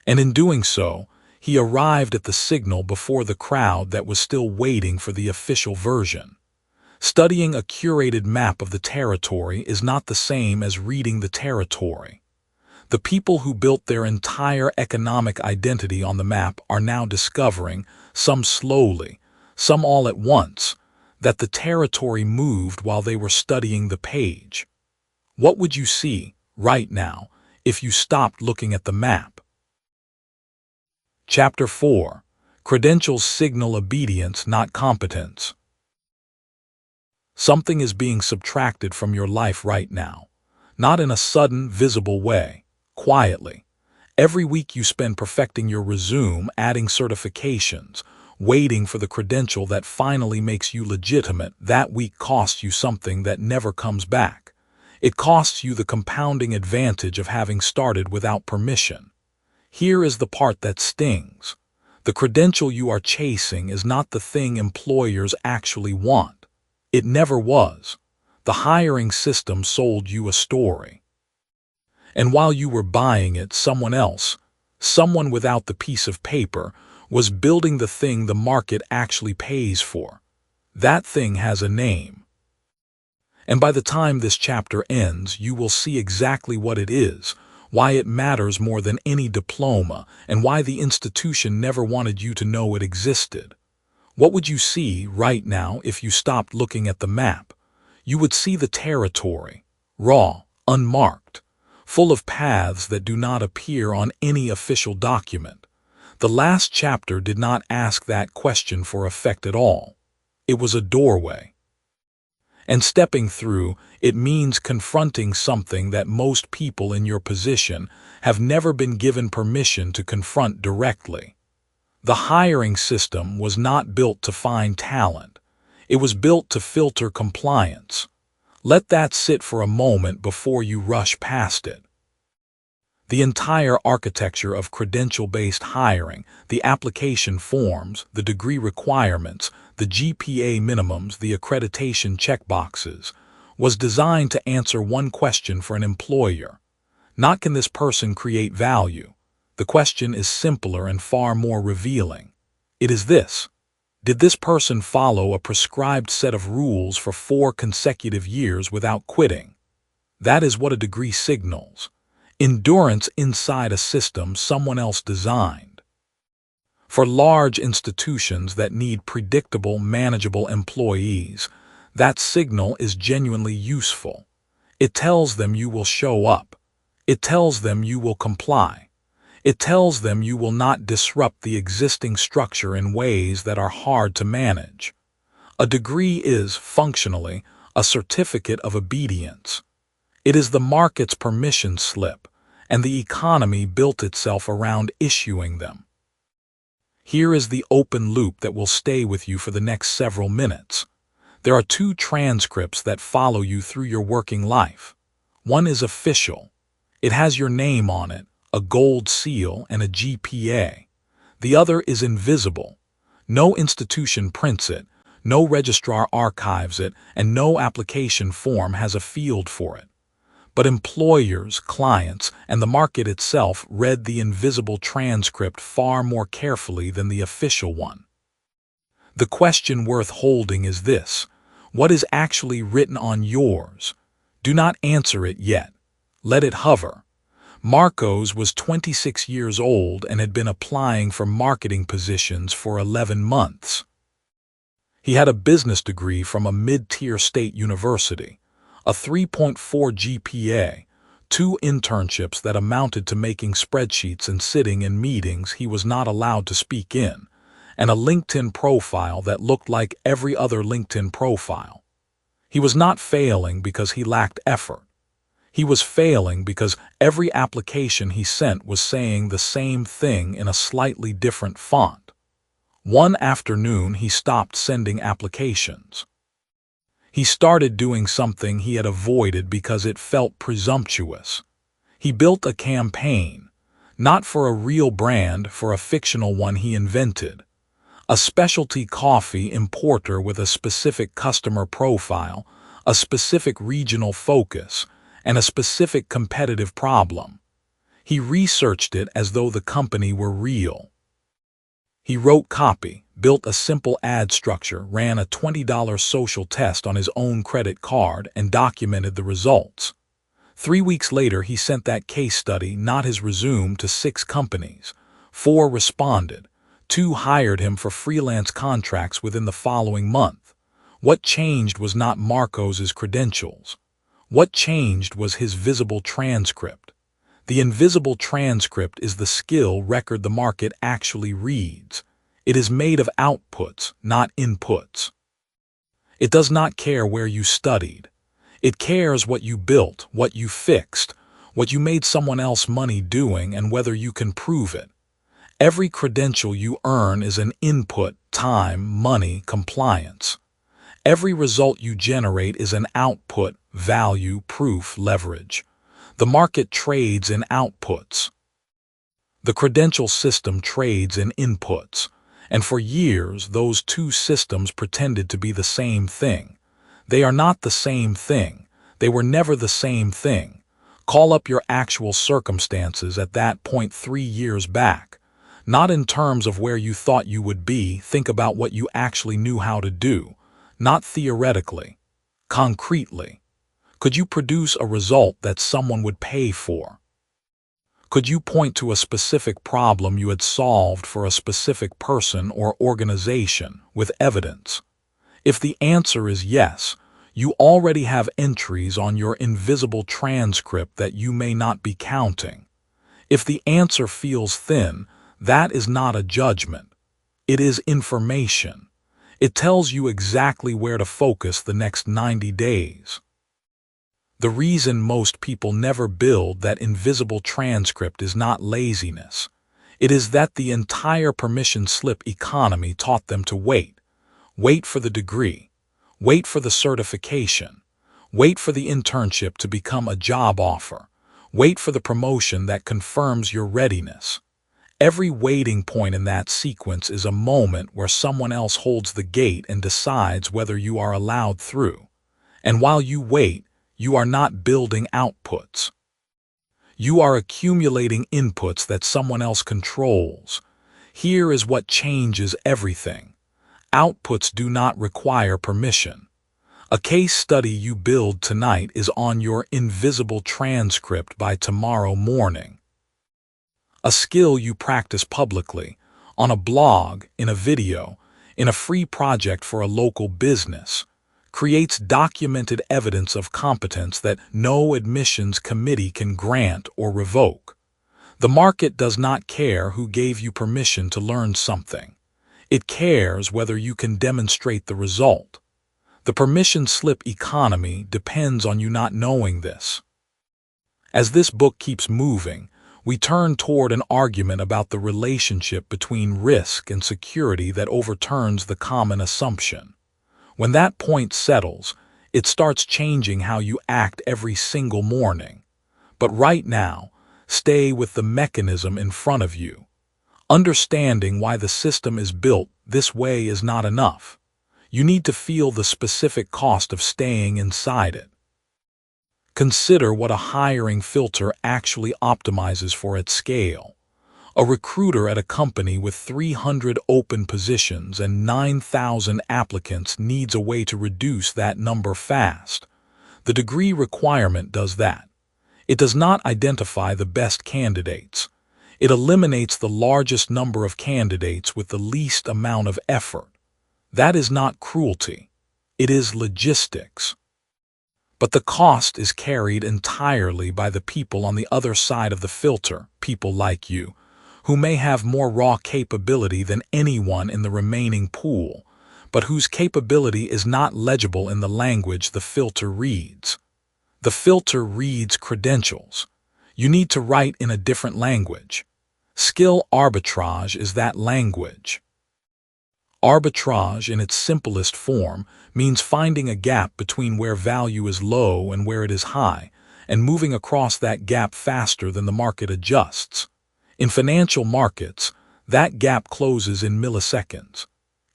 And in doing so, he arrived at the signal before the crowd that was still waiting for the official version. Studying a curated map of the territory is not the same as reading the territory. The people who built their entire economic identity on the map are now discovering, some slowly, some all at once, that the territory moved while they were studying the page. What would you see, right now, if you stopped looking at the map? Chapter 4. Credentials signal obedience, not competence. Something is being subtracted from your life right now, not in a sudden, visible way, quietly. Every week you spend perfecting your resume, adding certifications, waiting for the credential that finally makes you legitimate. That week costs you something that never comes back. It costs you the compounding advantage of having started without permission. Here is the part that stings. The credential you are chasing is not the thing employers actually want. It never was. The hiring system sold you a story. And while you were buying it, someone else, someone without the piece of paper, was building the thing the market actually pays for. That thing has a name. And by the time this chapter ends, you will see exactly what it is, why it matters more than any diploma, and why the institution never wanted you to know it existed. What would you see right now if you stopped looking at the map? You would see the territory, raw, unmarked, full of paths that do not appear on any official document. The last chapter did not ask that question for effect at all. It was a doorway. And stepping through, it means confronting something that most people in your position have never been given permission to confront directly. The hiring system was not built to find talent. It was built to filter compliance. Let that sit for a moment before you rush past it. The entire architecture of credential-based hiring, the application forms, the degree requirements, the GPA minimums, the accreditation checkboxes, was designed to answer one question for an employer. Not can this person create value? The question is simpler and far more revealing. It is this: did this person follow a prescribed set of rules for 4 consecutive years without quitting? That is what a degree signals. Endurance inside a system someone else designed. For large institutions that need predictable, manageable employees, that signal is genuinely useful. It tells them you will show up. It tells them you will comply. It tells them you will not disrupt the existing structure in ways that are hard to manage. A degree is, functionally, a certificate of obedience. It is the market's permission slip, and the economy built itself around issuing them. Here is the open loop that will stay with you for the next several minutes. There are two transcripts that follow you through your working life. One is official. It has your name on it, a gold seal, and a GPA. The other is invisible. No institution prints it, no registrar archives it, and no application form has a field for it. But employers, clients, and the market itself read the invisible transcript far more carefully than the official one. The question worth holding is this: what is actually written on yours? Do not answer it yet. Let it hover. Marcos was 26 years old and had been applying for marketing positions for 11 months. He had a business degree from a mid-tier state university, a 3.4 GPA, 2 internships that amounted to making spreadsheets and sitting in meetings he was not allowed to speak in, and a LinkedIn profile that looked like every other LinkedIn profile. He was not failing because he lacked effort. He was failing because every application he sent was saying the same thing in a slightly different font. One afternoon, he stopped sending applications. He started doing something he had avoided because it felt presumptuous. He built a campaign, not for a real brand, for a fictional one he invented. A specialty coffee importer with a specific customer profile, a specific regional focus, and a specific competitive problem. He researched it as though the company were real. He wrote copy, built a simple ad structure, ran a $20 social test on his own credit card, and documented the results. 3 weeks later, he sent that case study, not his resume, to 6 companies. 4 responded. 2 hired him for freelance contracts within the following month. What changed was not Marcos's credentials. What changed was his visible transcript. The invisible transcript is the skill record the market actually reads. It is made of outputs, not inputs. It does not care where you studied. It cares what you built, what you fixed, what you made someone else money doing, and whether you can prove it. Every credential you earn is an input: time, money, compliance. Every result you generate is an output: value, proof, leverage. The market trades in outputs. The credential system trades in inputs, and for years those two systems pretended to be the same thing. They are not the same thing. They were never the same thing. Call up your actual circumstances at that point 3 years back. Not in terms of where you thought you would be. Think about what you actually knew how to do, not theoretically, concretely. Could you produce a result that someone would pay for? Could you point to a specific problem you had solved for a specific person or organization with evidence? If the answer is yes, you already have entries on your invisible transcript that you may not be counting. If the answer feels thin, that is not a judgment. It is information. It tells you exactly where to focus the next 90 days. The reason most people never build that invisible transcript is not laziness. It is that the entire permission slip economy taught them to wait. Wait for the degree. Wait for the certification. Wait for the internship to become a job offer. Wait for the promotion that confirms your readiness. Every waiting point in that sequence is a moment where someone else holds the gate and decides whether you are allowed through. And while you wait, you are not building outputs. You are accumulating inputs that someone else controls. Here is what changes everything. Outputs do not require permission. A case study you build tonight is on your invisible transcript by tomorrow morning. A skill you practice publicly, on a blog, in a video, in a free project for a local business, creates documented evidence of competence that no admissions committee can grant or revoke. The market does not care who gave you permission to learn something. It cares whether you can demonstrate the result. The permission slip economy depends on you not knowing this. As this book keeps moving, we turn toward an argument about the relationship between risk and security that overturns the common assumption. When that point settles, it starts changing how you act every single morning. But right now, stay with the mechanism in front of you. Understanding why the system is built this way is not enough. You need to feel the specific cost of staying inside it. Consider what a hiring filter actually optimizes for at scale. A recruiter at a company with 300 open positions and 9,000 applicants needs a way to reduce that number fast. The degree requirement does that. It does not identify the best candidates. It eliminates the largest number of candidates with the least amount of effort. That is not cruelty. It is logistics. But the cost is carried entirely by the people on the other side of the filter, people like you, who may have more raw capability than anyone in the remaining pool, but whose capability is not legible in the language the filter reads. The filter reads credentials. You need to write in a different language. Skill arbitrage is that language. Arbitrage in its simplest form means finding a gap between where value is low and where it is high, and moving across that gap faster than the market adjusts. In financial markets, that gap closes in milliseconds.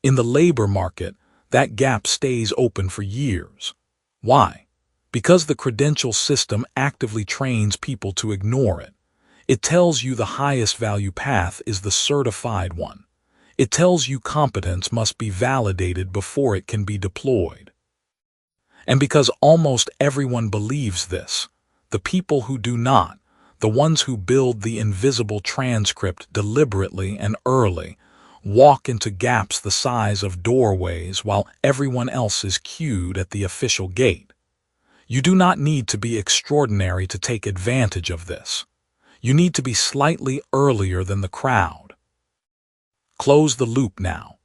In the labor market, that gap stays open for years. Why? Because the credential system actively trains people to ignore it. It tells you the highest value path is the certified one. It tells you competence must be validated before it can be deployed. And because almost everyone believes this, the people who do not, the ones who build the invisible transcript deliberately and early, walk into gaps the size of doorways while everyone else is queued at the official gate. You do not need to be extraordinary to take advantage of this. You need to be slightly earlier than the crowd. Close the loop now.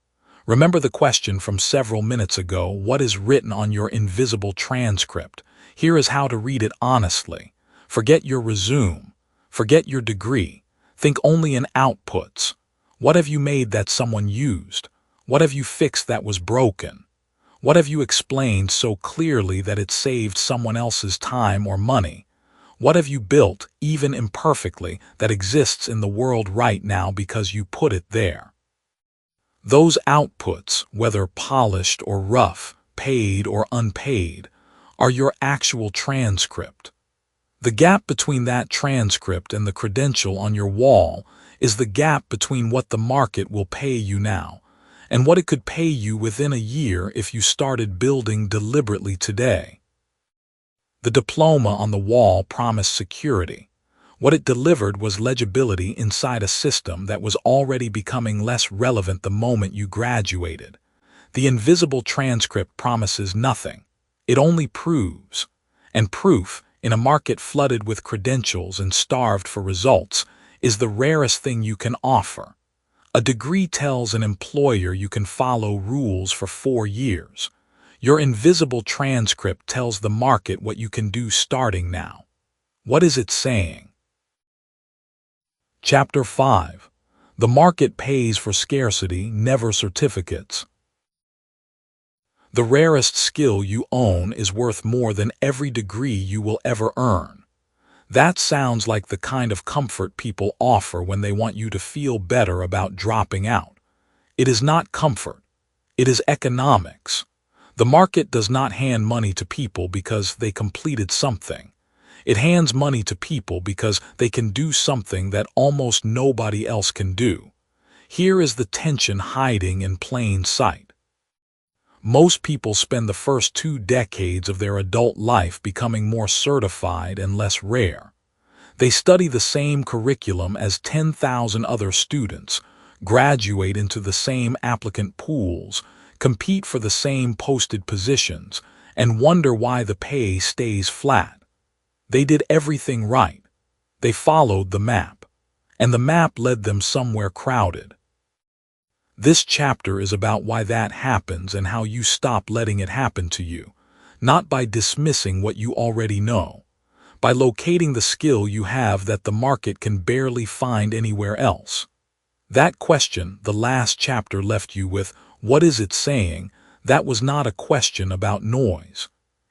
Remember the question from several minutes ago, what is written on your invisible transcript? Here is how to read it honestly. Forget your resume. Forget your degree. Think only in outputs. What have you made that someone used? What have you fixed that was broken? What have you explained so clearly that it saved someone else's time or money? What have you built, even imperfectly, that exists in the world right now because you put it there? Those outputs, whether polished or rough, paid or unpaid, are your actual transcript. The gap between that transcript and the credential on your wall is the gap between what the market will pay you now and what it could pay you within a year if you started building deliberately today. The diploma on the wall promised security. What it delivered was legibility inside a system that was already becoming less relevant the moment you graduated. The invisible transcript promises nothing. It only proves. And proof, in a market flooded with credentials and starved for results, is the rarest thing you can offer. A degree tells an employer you can follow rules for 4 years. Your invisible transcript tells the market what you can do starting now. What is it saying? Chapter 5. The market pays for scarcity, never certificates. The rarest skill you own is worth more than every degree you will ever earn. That sounds like the kind of comfort people offer when they want you to feel better about dropping out. It is not comfort. It is economics. The market does not hand money to people because they completed something. It hands money to people because they can do something that almost nobody else can do. Here is the tension hiding in plain sight. Most people spend the first 2 decades of their adult life becoming more certified and less rare. They study the same curriculum as 10,000 other students, graduate into the same applicant pools, compete for the same posted positions, and wonder why the pay stays flat. They did everything right. They followed the map, and the map led them somewhere crowded. This chapter is about why that happens and how you stop letting it happen to you, not by dismissing what you already know, by locating the skill you have that the market can barely find anywhere else. That question the last chapter left you with, what is it saying? That was not a question about noise.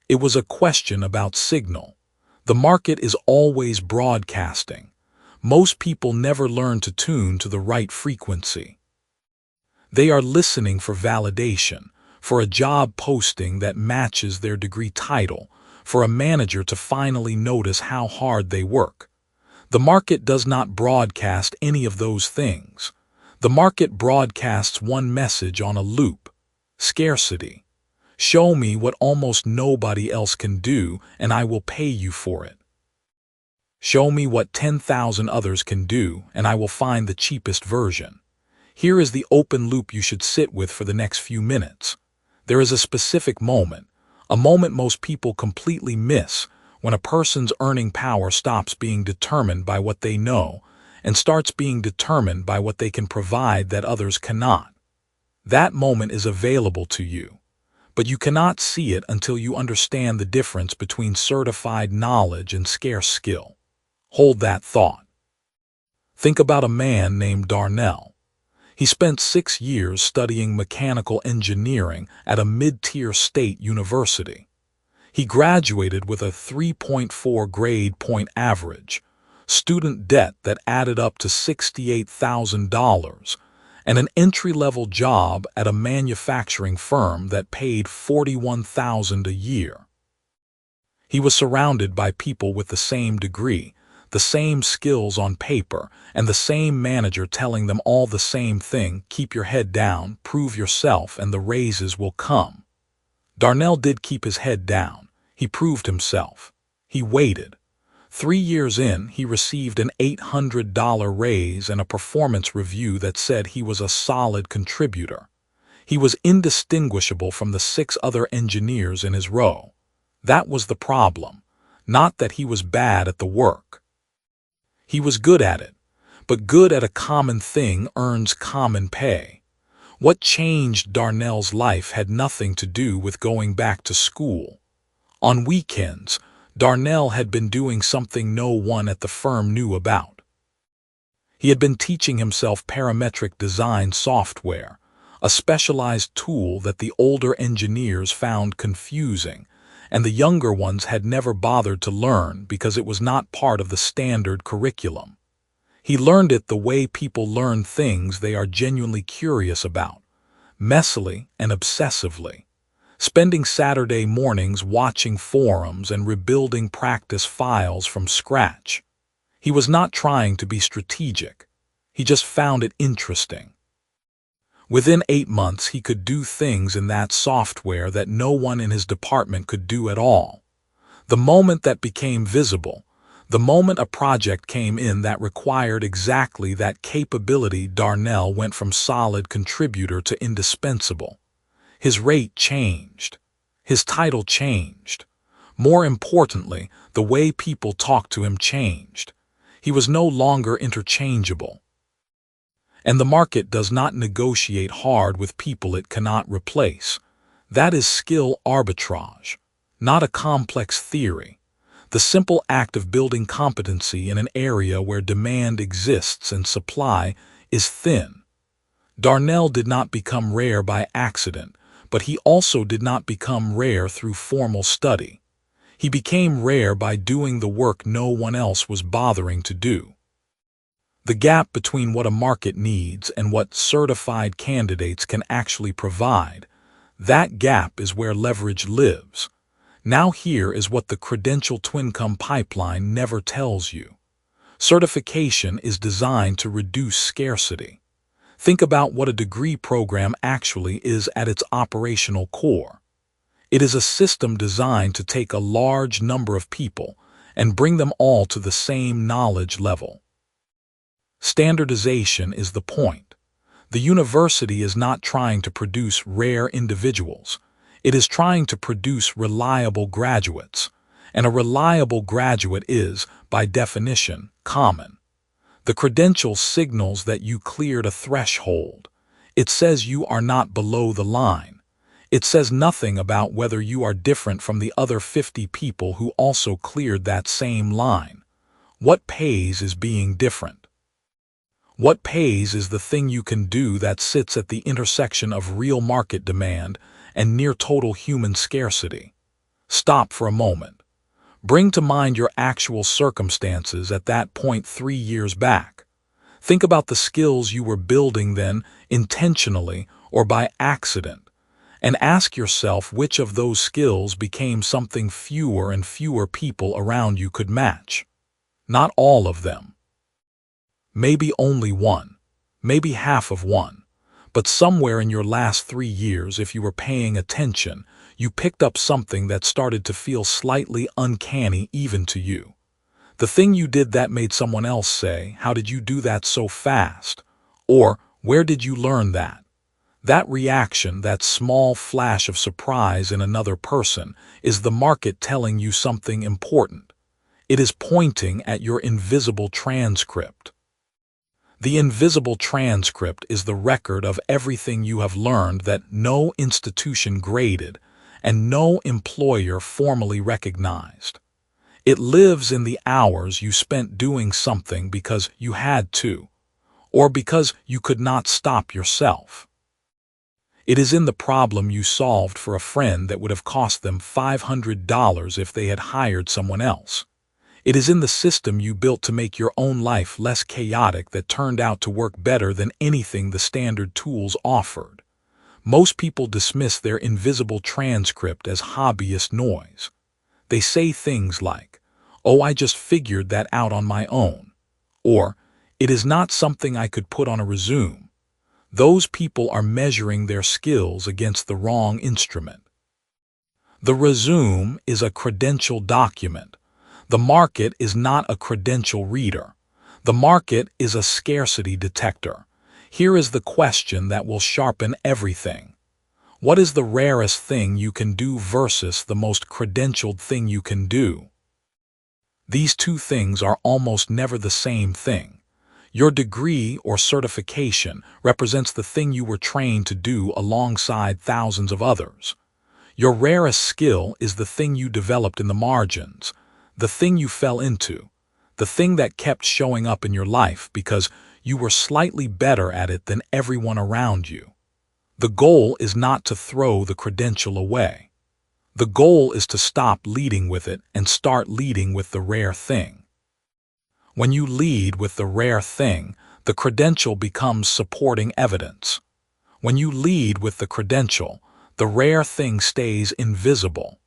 It was a question about signal. The market is always broadcasting. Most people never learn to tune to the right frequency. They are listening for validation, for a job posting that matches their degree title, for a manager to finally notice how hard they work. The market does not broadcast any of those things. The market broadcasts one message on a loop: scarcity. Show me what almost nobody else can do, and I will pay you for it. Show me what 10,000 others can do, and I will find the cheapest version. Here is the open loop you should sit with for the next few minutes. There is a specific moment, a moment most people completely miss, when a person's earning power stops being determined by what they know and starts being determined by what they can provide that others cannot. That moment is available to you, but you cannot see it until you understand the difference between certified knowledge and scarce skill. Hold that thought. Think about a man named Darnell. He spent 6 years studying mechanical engineering at a mid-tier state university. He graduated with a 3.4 grade point average, student debt that added up to $68,000, and an entry-level job at a manufacturing firm that paid $41,000 a year. He was surrounded by people with the same degree, the same skills on paper, and the same manager telling them all the same thing: keep your head down, prove yourself, and the raises will come. Darnell did keep his head down. He proved himself. He waited. 3 years in, he received an $800 raise and a performance review that said he was a solid contributor. He was indistinguishable from the 6 other engineers in his row. That was the problem, not that he was bad at the work. He was good at it, but good at a common thing earns common pay. What changed Darnell's life had nothing to do with going back to school. On weekends, Darnell had been doing something no one at the firm knew about. He had been teaching himself parametric design software, a specialized tool that the older engineers found confusing, and the younger ones had never bothered to learn because it was not part of the standard curriculum. He learned it the way people learn things they are genuinely curious about, messily and obsessively, spending Saturday mornings watching forums and rebuilding practice files from scratch. He was not trying to be strategic. He just found it interesting. Within 8 months, he could do things in that software that no one in his department could do at all. The moment that became visible, the moment a project came in that required exactly that capability, Darnell went from solid contributor to indispensable. His rate changed. His title changed. More importantly, the way people talked to him changed. He was no longer interchangeable. And the market does not negotiate hard with people it cannot replace. That is skill arbitrage, not a complex theory. The simple act of building competency in an area where demand exists and supply is thin. Darnell did not become rare by accident, but he also did not become rare through formal study. He became rare by doing the work no one else was bothering to do. The gap between what a market needs and what certified candidates can actually provide, that gap is where leverage lives. Now here is what the credential 𝗜𝗠𝗣𝗢 pipeline never tells you. Certification is designed to reduce scarcity. Think about what a degree program actually is at its operational core. It is a system designed to take a large number of people and bring them all to the same knowledge level. Standardization is the point. The university is not trying to produce rare individuals. It is trying to produce reliable graduates, and a reliable graduate is, by definition, common. The credential signals that you cleared a threshold. It says you are not below the line. It says nothing about whether you are different from the other 50 people who also cleared that same line. What pays is being different. What pays is the thing you can do that sits at the intersection of real market demand and near total human scarcity. Stop for a moment. Bring to mind your actual circumstances at that point 3 years back. Think about the skills you were building then, intentionally or by accident, and ask yourself which of those skills became something fewer and fewer people around you could match. Not all of them. Maybe only one, maybe half of one, but somewhere in your last 3 years, if you were paying attention, you picked up something that started to feel slightly uncanny even to you. The thing you did that made someone else say, "How did you do that so fast?" Or, "Where did you learn that?" That reaction, that small flash of surprise in another person, is the market telling you something important. It is pointing at your invisible transcript. The invisible transcript is the record of everything you have learned that no institution graded and no employer formally recognized. It lives in the hours you spent doing something because you had to, or because you could not stop yourself. It is in the problem you solved for a friend that would have cost them $500 if they had hired someone else. It is in the system you built to make your own life less chaotic that turned out to work better than anything the standard tools offered. Most people dismiss their invisible transcript as hobbyist noise. They say things like, "Oh, I just figured that out on my own," or "It is not something I could put on a resume." Those people are measuring their skills against the wrong instrument. The resume is a credential document. The market is not a credential reader. The market is a scarcity detector. Here is the question that will sharpen everything. What is the rarest thing you can do versus the most credentialed thing you can do? These two things are almost never the same thing. Your degree or certification represents the thing you were trained to do alongside thousands of others. Your rarest skill is the thing you developed in the margins, the thing you fell into, the thing that kept showing up in your life because you were slightly better at it than everyone around you. The goal is not to throw the credential away. The goal is to stop leading with it and start leading with the rare thing. When you lead with the rare thing, the credential becomes supporting evidence. When you lead with the credential, the rare thing stays invisible.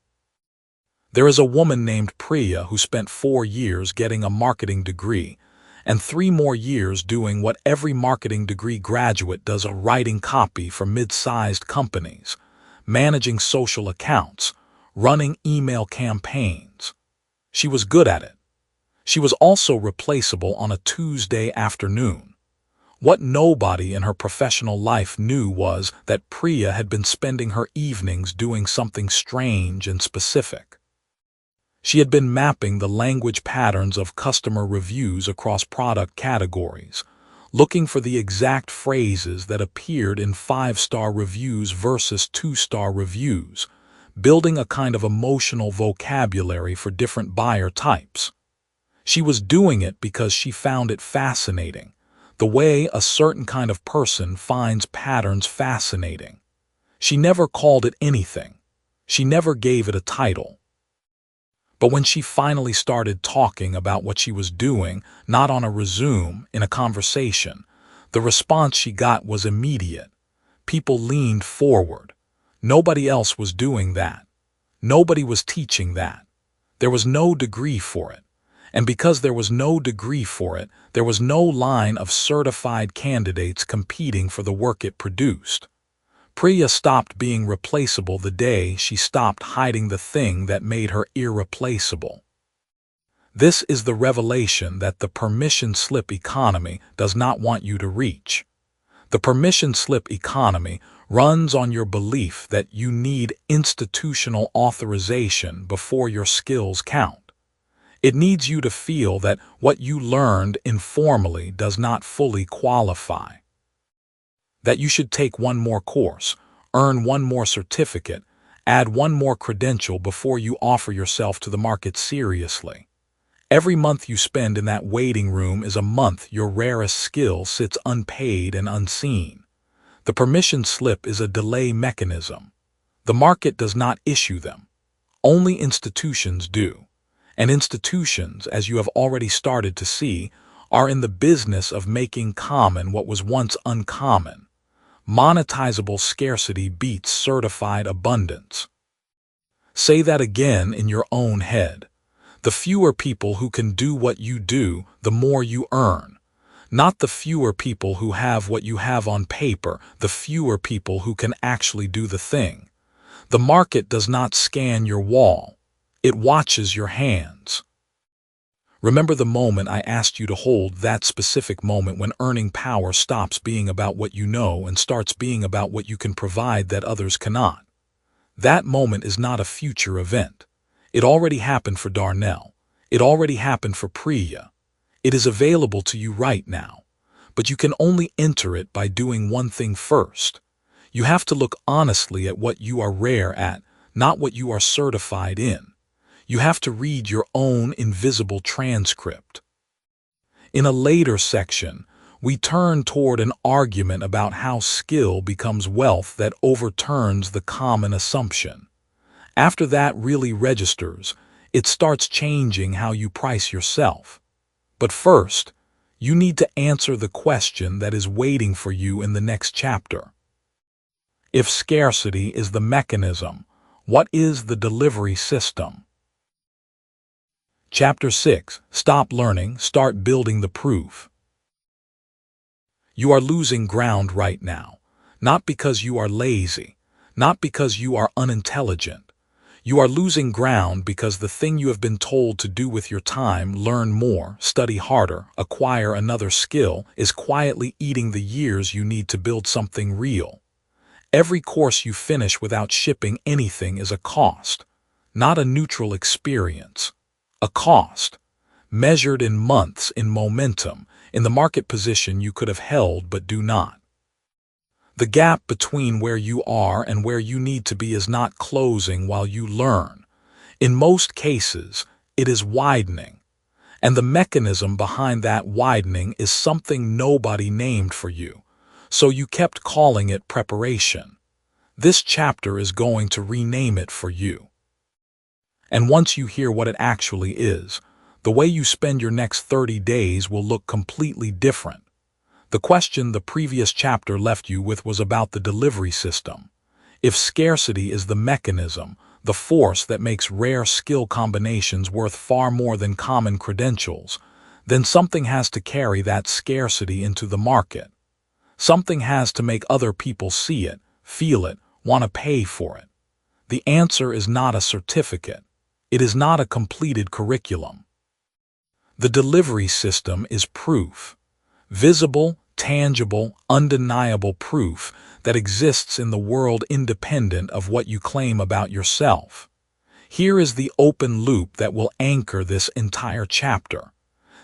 There is a woman named Priya who spent 4 years getting a marketing degree and 3 more years doing what every marketing degree graduate does: writing copy for mid-sized companies, managing social accounts, running email campaigns. She was good at it. She was also replaceable on a Tuesday afternoon. What nobody in her professional life knew was that Priya had been spending her evenings doing something strange and specific. She had been mapping the language patterns of customer reviews across product categories, looking for the exact phrases that appeared in 5-star reviews versus 2-star reviews, building a kind of emotional vocabulary for different buyer types. She was doing it because she found it fascinating, the way a certain kind of person finds patterns fascinating. She never called it anything. She never gave it a title. But when she finally started talking about what she was doing, not on a resume, in a conversation, the response she got was immediate. People leaned forward. Nobody else was doing that. Nobody was teaching that. There was no degree for it. And because there was no degree for it, there was no line of certified candidates competing for the work it produced. Priya stopped being replaceable the day she stopped hiding the thing that made her irreplaceable. This is the revelation that the permission slip economy does not want you to reach. The permission slip economy runs on your belief that you need institutional authorization before your skills count. It needs you to feel that what you learned informally does not fully qualify. That you should take one more course, earn one more certificate, add one more credential before you offer yourself to the market seriously. Every month you spend in that waiting room is a month your rarest skill sits unpaid and unseen. The permission slip is a delay mechanism. The market does not issue them. Only institutions do. And institutions, as you have already started to see, are in the business of making common what was once uncommon. Monetizable scarcity beats certified abundance. Say that again in your own head. The fewer people who can do what you do, the more you earn. Not the fewer people who have what you have on paper, the fewer people who can actually do the thing. The market does not scan your wall. It watches your hands. Remember the moment I asked you to hold, that specific moment when earning power stops being about what you know and starts being about what you can provide that others cannot. That moment is not a future event. It already happened for Darnell. It already happened for Priya. It is available to you right now. But you can only enter it by doing one thing first. You have to look honestly at what you are rare at, not what you are certified in. You have to read your own invisible transcript. In a later section, we turn toward an argument about how skill becomes wealth that overturns the common assumption. After that really registers, it starts changing how you price yourself. But first, you need to answer the question that is waiting for you in the next chapter. If scarcity is the mechanism, what is the delivery system? Chapter 6. Stop learning, start building the proof. You are losing ground right now, not because you are lazy, not because you are unintelligent. You are losing ground because the thing you have been told to do with your time, learn more, study harder, acquire another skill, is quietly eating the years you need to build something real. Every course you finish without shipping anything is a cost, not a neutral experience. A cost, measured in months, in momentum, in the market position you could have held but do not. The gap between where you are and where you need to be is not closing while you learn. In most cases, it is widening. And the mechanism behind that widening is something nobody named for you, so you kept calling it preparation. This chapter is going to rename it for you. And once you hear what it actually is, the way you spend your next 30 days will look completely different. The question the previous chapter left you with was about the delivery system. If scarcity is the mechanism, the force that makes rare skill combinations worth far more than common credentials, then something has to carry that scarcity into the market. Something has to make other people see it, feel it, want to pay for it. The answer is not a certificate. It is not a completed curriculum. The delivery system is proof. Visible, tangible, undeniable proof that exists in the world independent of what you claim about yourself. Here is the open loop that will anchor this entire chapter.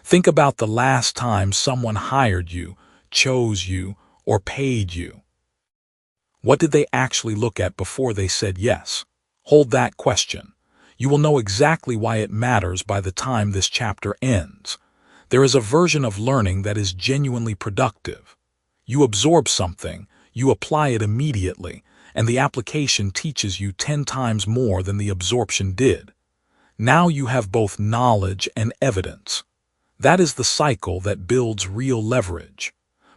Think about the last time someone hired you, chose you, or paid you. What did they actually look at before they said yes? Hold that question. You will know exactly why it matters by the time this chapter ends. There is a version of learning that is genuinely productive. You absorb something, you apply it immediately, and the application teaches you 10 times more than the absorption did. Now you have both knowledge and evidence. That is the cycle that builds real leverage.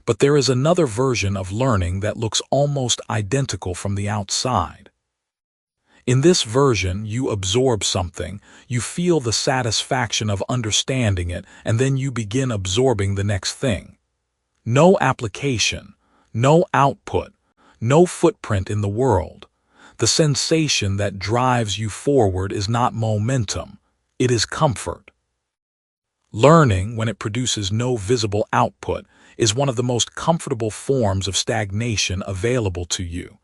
But there is another version of learning that looks almost identical from the outside. In this version, you absorb something, you feel the satisfaction of understanding it, and then you begin absorbing the next thing. No application, no output, no footprint in the world. The sensation that drives you forward is not momentum, it is comfort. Learning, when it produces no visible output, is one of the most comfortable forms of stagnation available to you.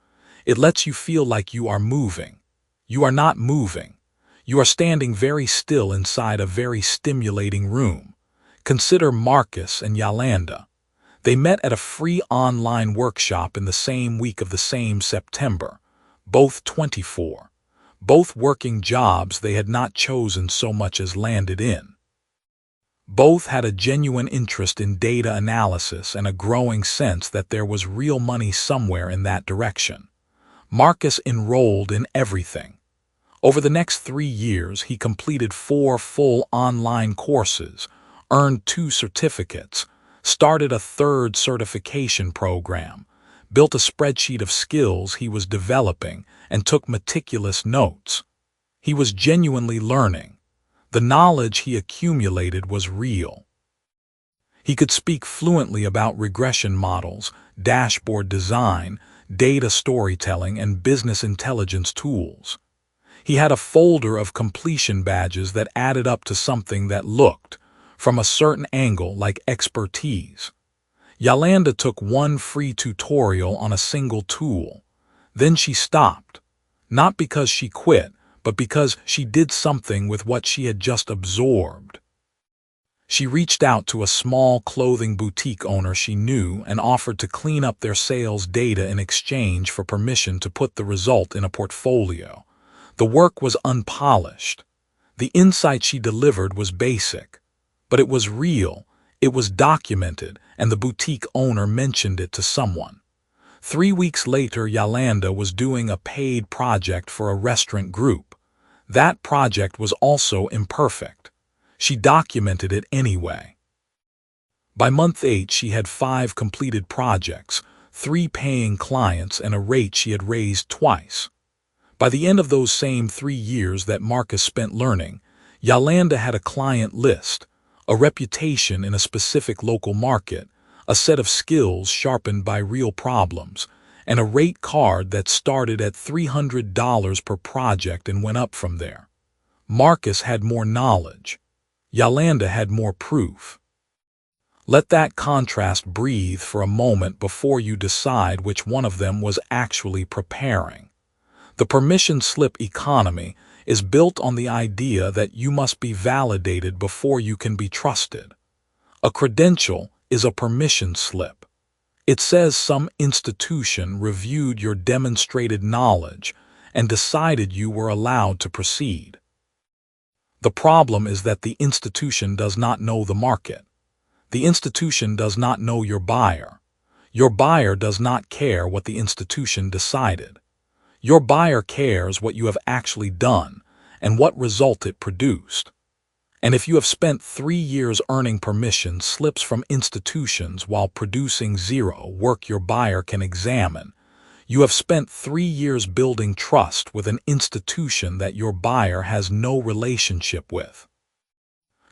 It lets you feel like you are moving. You are not moving. You are standing very still inside a very stimulating room. Consider Marcus and Yolanda. They met at a free online workshop in the same week of the same September, both 24, both working jobs they had not chosen so much as landed in. Both had a genuine interest in data analysis and a growing sense that there was real money somewhere in that direction. Marcus enrolled in everything. Over the next 3 years, he completed 4 full online courses, earned 2 certificates, started a 3rd certification program, built a spreadsheet of skills he was developing, and took meticulous notes. He was genuinely learning. The knowledge he accumulated was real. He could speak fluently about regression models, dashboard design, data storytelling, and business intelligence tools. He had a folder of completion badges that added up to something that looked, from a certain angle, like expertise. Yolanda took 1 free tutorial on a single tool. Then she stopped, not because she quit, but because she did something with what she had just absorbed. She reached out to a small clothing boutique owner she knew and offered to clean up their sales data in exchange for permission to put the result in a portfolio. The work was unpolished. The insight she delivered was basic, but it was real, it was documented, and the boutique owner mentioned it to someone. 3 weeks later, Yolanda was doing a paid project for a restaurant group. That project was also imperfect. She documented it anyway. By month 8, she had 5 completed projects, 3 paying clients, and a rate she had raised twice. By the end of those same 3 years that Marcus spent learning, Yolanda had a client list, a reputation in a specific local market, a set of skills sharpened by real problems, and a rate card that started at $300 per project and went up from there. Marcus had more knowledge. Yolanda had more proof. Let that contrast breathe for a moment before you decide which one of them was actually preparing. The permission slip economy is built on the idea that you must be validated before you can be trusted. A credential is a permission slip. It says some institution reviewed your demonstrated knowledge and decided you were allowed to proceed. The problem is that the institution does not know the market. The institution does not know your buyer. Your buyer does not care what the institution decided. Your buyer cares what you have actually done and what result it produced. And if you have spent 3 years earning permission slips from institutions while producing 0 work your buyer can examine, you have spent 3 years building trust with an institution that your buyer has no relationship with.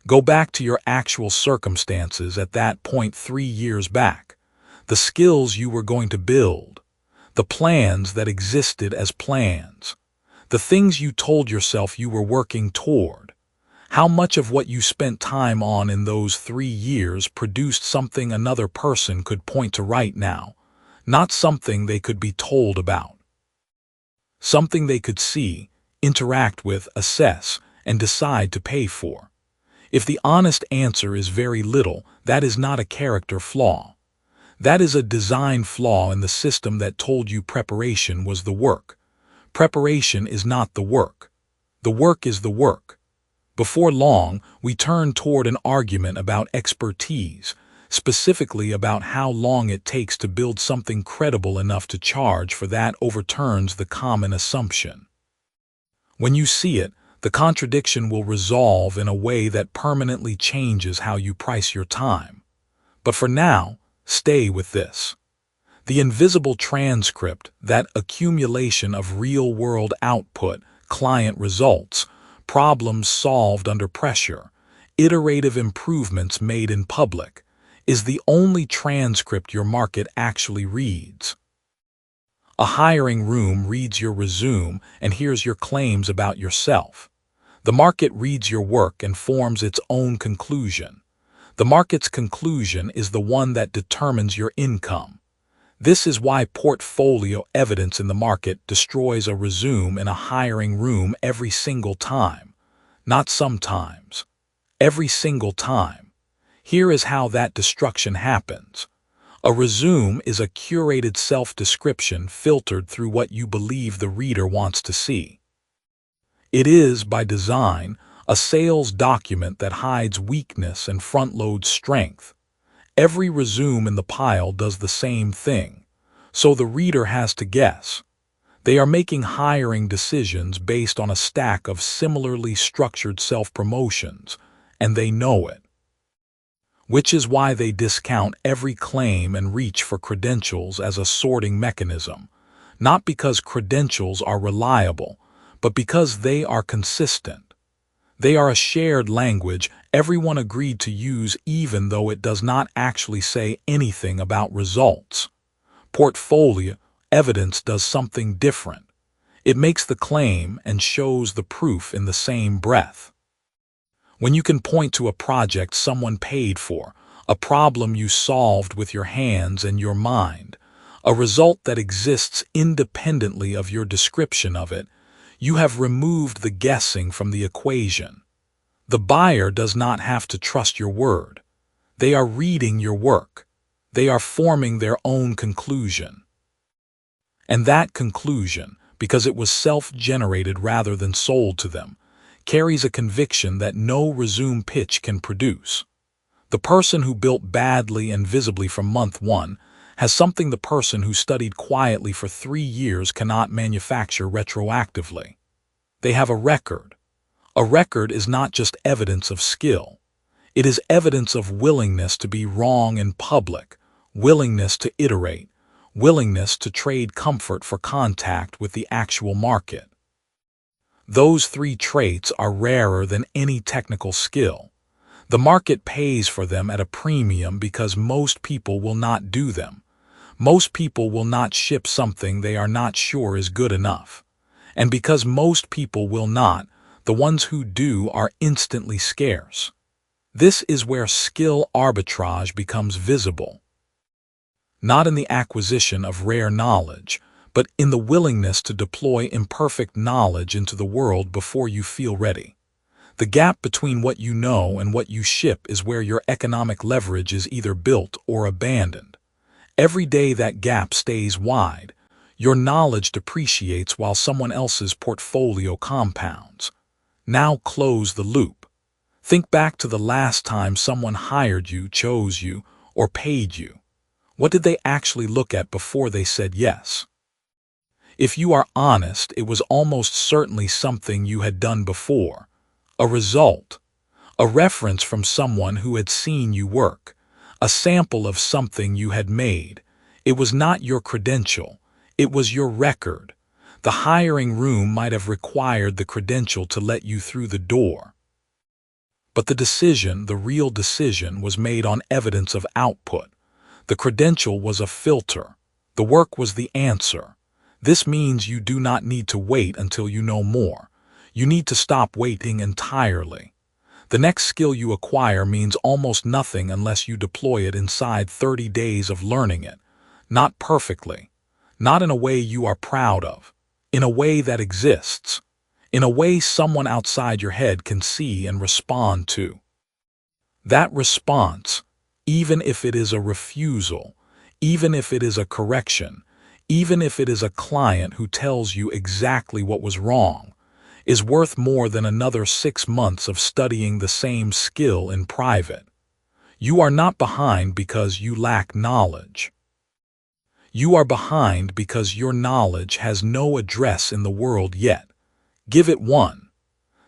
Go back to your actual circumstances at that point 3 years back, the skills you were going to build, the plans that existed as plans, the things you told yourself you were working toward. How much of what you spent time on in those 3 years produced something another person could point to right now, not something they could be told about? Something they could see, interact with, assess, and decide to pay for. If the honest answer is very little, that is not a character flaw. That is a design flaw in the system that told you preparation was the work. Preparation is not the work. The work is the work. Before long, we turn toward an argument about expertise, specifically about how long it takes to build something credible enough to charge for that overturns the common assumption. When you see it, the contradiction will resolve in a way that permanently changes how you price your time. But for now, stay with this. The invisible transcript, that accumulation of real-world output, client results, problems solved under pressure, iterative improvements made in public, is the only transcript your market actually reads. A hiring room reads your resume and hears your claims about yourself. The market reads your work and forms its own conclusion. The market's conclusion is the one that determines your income. This is why portfolio evidence in the market destroys a resume in a hiring room every single time. Not sometimes. Every single time. Here is how that destruction happens. A resume is a curated self-description filtered through what you believe the reader wants to see. It is, by design, a sales document that hides weakness and front-loads strength. Every resume in the pile does the same thing, so the reader has to guess. They are making hiring decisions based on a stack of similarly structured self-promotions, and they know it. Which is why they discount every claim and reach for credentials as a sorting mechanism, not because credentials are reliable, but because they are consistent. They are a shared language everyone agreed to use even though it does not actually say anything about results. Portfolio evidence does something different. It makes the claim and shows the proof in the same breath. When you can point to a project someone paid for, a problem you solved with your hands and your mind, a result that exists independently of your description of it, you have removed the guessing from the equation. The buyer does not have to trust your word. They are reading your work. They are forming their own conclusion. And that conclusion, because it was self-generated rather than sold to them, carries a conviction that no resume pitch can produce. The person who built badly and visibly from month one has something the person who studied quietly for 3 years cannot manufacture retroactively. They have a record. A record is not just evidence of skill. It is evidence of willingness to be wrong in public, willingness to iterate, willingness to trade comfort for contact with the actual market. Those 3 traits are rarer than any technical skill. The market pays for them at a premium because most people will not do them. Most people will not ship something they are not sure is good enough. And because most people will not, the ones who do are instantly scarce. This is where skill arbitrage becomes visible. Not in the acquisition of rare knowledge, but in the willingness to deploy imperfect knowledge into the world before you feel ready. The gap between what you know and what you ship is where your economic leverage is either built or abandoned. Every day that gap stays wide, your knowledge depreciates while someone else's portfolio compounds. Now close the loop. Think back to the last time someone hired you, chose you, or paid you. What did they actually look at before they said yes? If you are honest, it was almost certainly something you had done before. A result, a reference from someone who had seen you work, a sample of something you had made. It was not your credential, it was your record. The hiring room might have required the credential to let you through the door. But the decision, the real decision, was made on evidence of output. The credential was a filter. The work was the answer. This means you do not need to wait until you know more. You need to stop waiting entirely. The next skill you acquire means almost nothing unless you deploy it inside 30 days of learning it. Not perfectly. Not in a way you are proud of. In a way that exists. In a way someone outside your head can see and respond to. That response, even if it is a refusal, even if it is a correction, even if it is a client who tells you exactly what was wrong, is worth more than another 6 months of studying the same skill in private. You are not behind because you lack knowledge. You are behind because your knowledge has no address in the world yet. Give it one.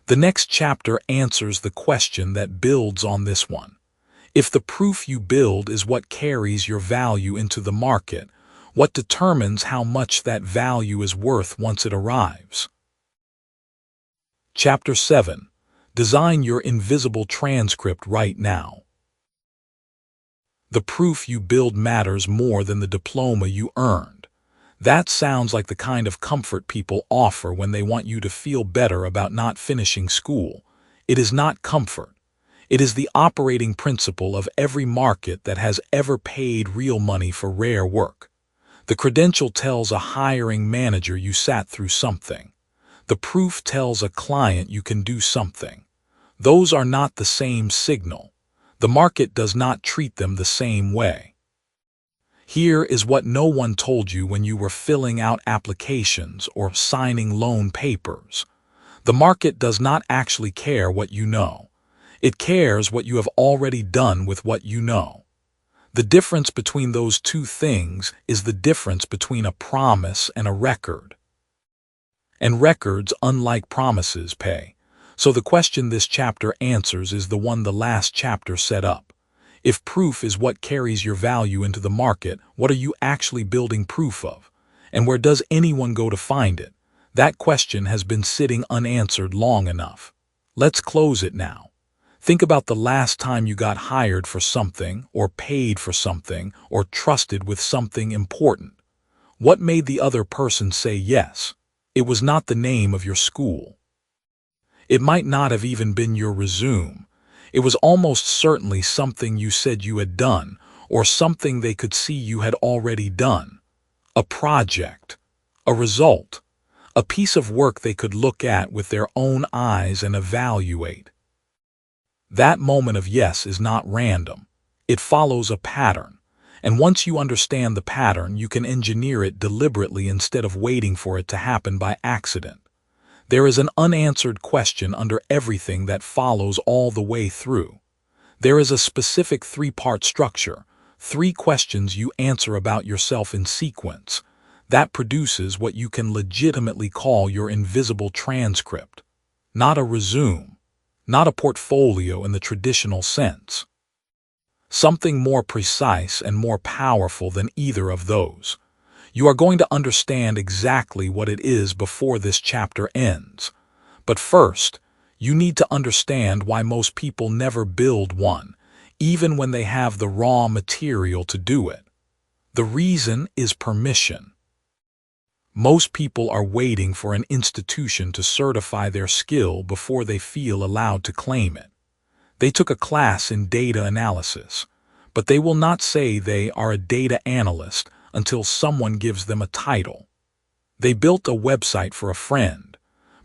The next chapter answers the question that builds on this one. If the proof you build is what carries your value into the market, what determines how much that value is worth once it arrives? Chapter 7. Design your invisible transcript right now. The proof you build matters more than the diploma you earned. That sounds like the kind of comfort people offer when they want you to feel better about not finishing school. It is not comfort. It is the operating principle of every market that has ever paid real money for rare work. The credential tells a hiring manager you sat through something. The proof tells a client you can do something. Those are not the same signal. The market does not treat them the same way. Here is what no one told you when you were filling out applications or signing loan papers. The market does not actually care what you know. It cares what you have already done with what you know. The difference between those two things is the difference between a promise and a record. And records, unlike promises, pay. So the question this chapter answers is the one the last chapter set up. If proof is what carries your value into the market, what are you actually building proof of? And where does anyone go to find it? That question has been sitting unanswered long enough. Let's close it now. Think about the last time you got hired for something, or paid for something, or trusted with something important. What made the other person say yes? It was not the name of your school. It might not have even been your resume. It was almost certainly something you said you had done, or something they could see you had already done. A project, a result, a piece of work they could look at with their own eyes and evaluate. That moment of yes is not random. It follows a pattern. And once you understand the pattern, you can engineer it deliberately instead of waiting for it to happen by accident. There is an unanswered question under everything that follows all the way through. There is a specific three-part structure, 3 questions you answer about yourself in sequence. That produces what you can legitimately call your invisible transcript. Not a resume, not a portfolio in the traditional sense. Something more precise and more powerful than either of those. You are going to understand exactly what it is before this chapter ends. But first, you need to understand why most people never build one, even when they have the raw material to do it. The reason is permission. Most people are waiting for an institution to certify their skill before they feel allowed to claim it. They took a class in data analysis, but they will not say they are a data analyst until someone gives them a title. They built a website for a friend,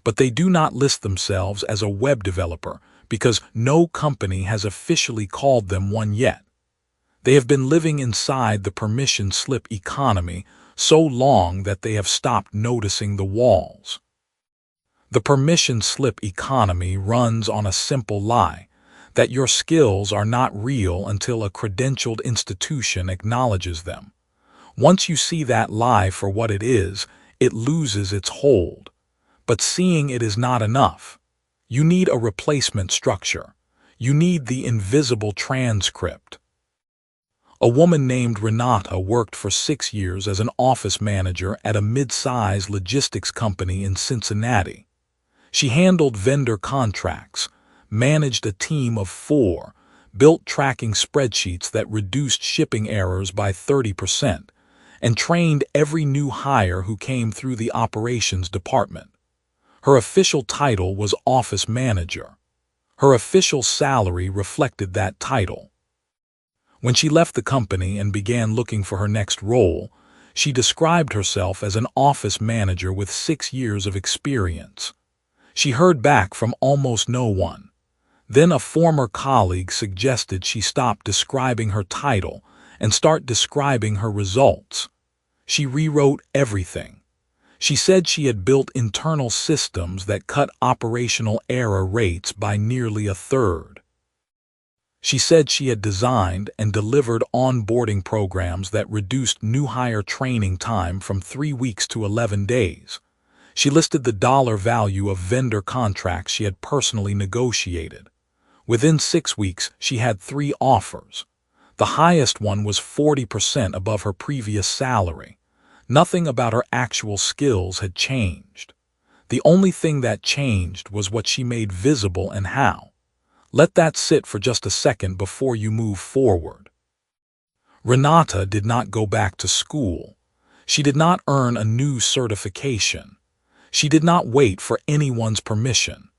but they do not list themselves as a web developer because no company has officially called them one yet. They have been living inside the permission slip economy so long that they have stopped noticing the walls. The permission slip economy runs on a simple lie, that your skills are not real until a credentialed institution acknowledges them. Once you see that lie for what it is, it loses its hold. But seeing it is not enough. You need a replacement structure. You need the invisible transcript. A woman named Renata worked for 6 years as an office manager at a mid-size logistics company in Cincinnati. She handled vendor contracts, managed a team of 4, built tracking spreadsheets that reduced shipping errors by 30%, and trained every new hire who came through the operations department. Her official title was office manager. Her official salary reflected that title. When she left the company and began looking for her next role, she described herself as an office manager with 6 years of experience. She heard back from almost no one. Then a former colleague suggested she stop describing her title and start describing her results. She rewrote everything. She said she had built internal systems that cut operational error rates by nearly 1/3. She said she had designed and delivered onboarding programs that reduced new hire training time from 3 weeks to 11 days. She listed the dollar value of vendor contracts she had personally negotiated. Within 6 weeks, she had 3 offers. The highest one was 40% above her previous salary. Nothing about her actual skills had changed. The only thing that changed was what she made visible and how. Let that sit for just a second before you move forward. Renata did not go back to school. She did not earn a new certification. She did not wait for anyone's permission.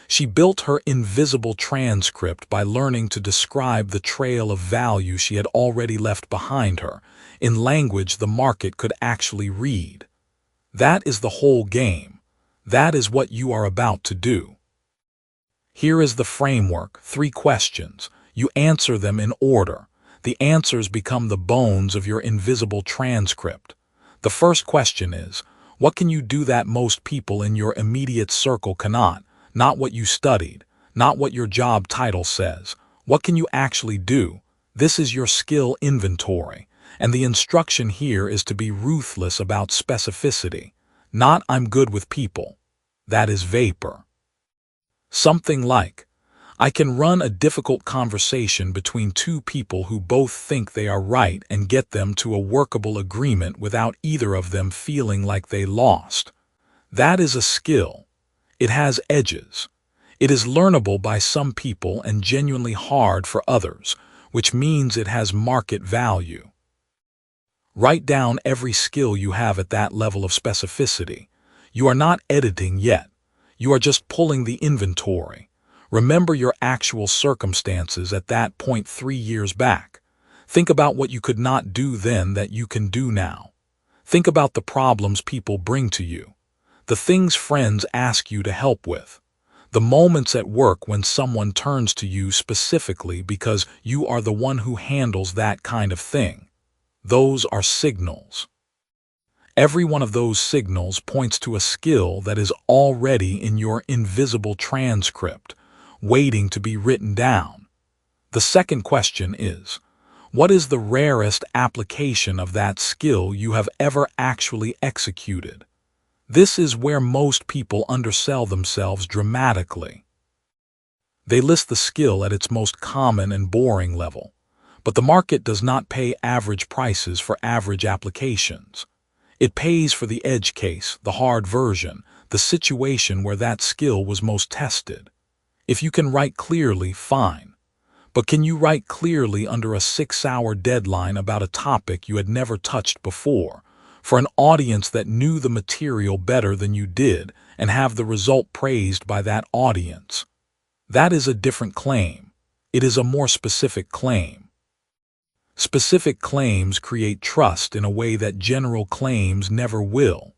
She built her invisible transcript by learning to describe the trail of value she had already left behind her, in language the market could actually read. That is the whole game. That is what you are about to do. Here is the framework, 3 questions. You answer them in order. The answers become the bones of your invisible transcript. The first question is, what can you do that most people in your immediate circle cannot? Not what you studied, not what your job title says. What can you actually do? This is your skill inventory, and the instruction here is to be ruthless about specificity. Not "I'm good with people." That is vapor. Something like, "I can run a difficult conversation between two people who both think they are right and get them to a workable agreement without either of them feeling like they lost." That is a skill. It has edges. It is learnable by some people and genuinely hard for others, which means it has market value. Write down every skill you have at that level of specificity. You are not editing yet. You are just pulling the inventory. Remember your actual circumstances at that point 3 years back. Think about what you could not do then that you can do now. Think about the problems people bring to you, the things friends ask you to help with, the moments at work when someone turns to you specifically because you are the one who handles that kind of thing. Those are signals. Every one of those signals points to a skill that is already in your invisible transcript, waiting to be written down. The second question is, what is the rarest application of that skill you have ever actually executed? This is where most people undersell themselves dramatically. They list the skill at its most common and boring level, but the market does not pay average prices for average applications. It pays for the edge case, the hard version, the situation where that skill was most tested. If you can write clearly, fine. But can you write clearly under a 6-hour deadline about a topic you had never touched before, for an audience that knew the material better than you did, and have the result praised by that audience? That is a different claim. It is a more specific claim. Specific claims create trust in a way that general claims never will.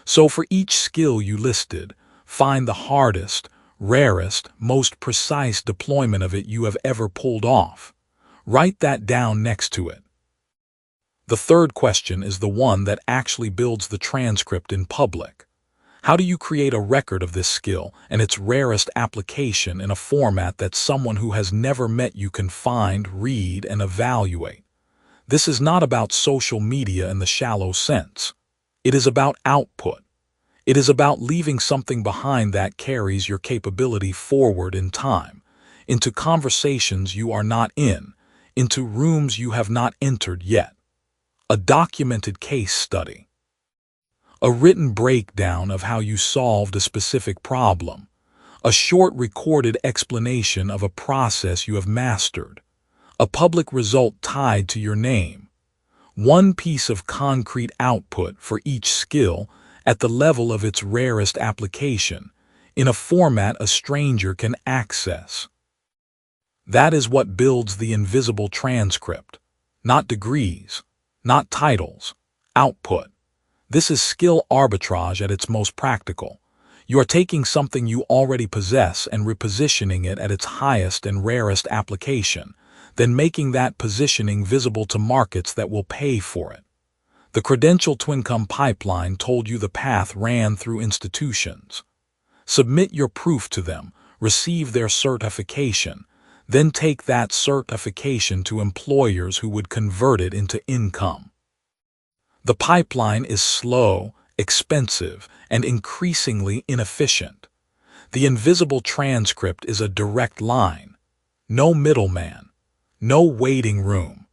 So for each skill you listed, find the hardest, rarest, most precise deployment of it you have ever pulled off. Write that down next to it. The third question is the one that actually builds the transcript in public. How do you create a record of this skill and its rarest application in a format that someone who has never met you can find, read, and evaluate? This is not about social media in the shallow sense. It is about output. It is about leaving something behind that carries your capability forward in time, into conversations you are not in, into rooms you have not entered yet. A documented case study. A written breakdown of how you solved a specific problem. A short recorded explanation of a process you have mastered. A public result tied to your name. One piece of concrete output for each skill at the level of its rarest application, in a format a stranger can access. That is what builds the invisible transcript. Not degrees, not titles, output. This is skill arbitrage at its most practical. You are taking something you already possess and repositioning it at its highest and rarest application, then making that positioning visible to markets that will pay for it. The credential 𝗜𝗠𝗣𝗢𝗧 pipeline told you the path ran through institutions. Submit your proof to them, receive their certification, then take that certification to employers who would convert it into income. The pipeline is slow, expensive, and increasingly inefficient. The invisible transcript is a direct line. No middleman, no waiting room,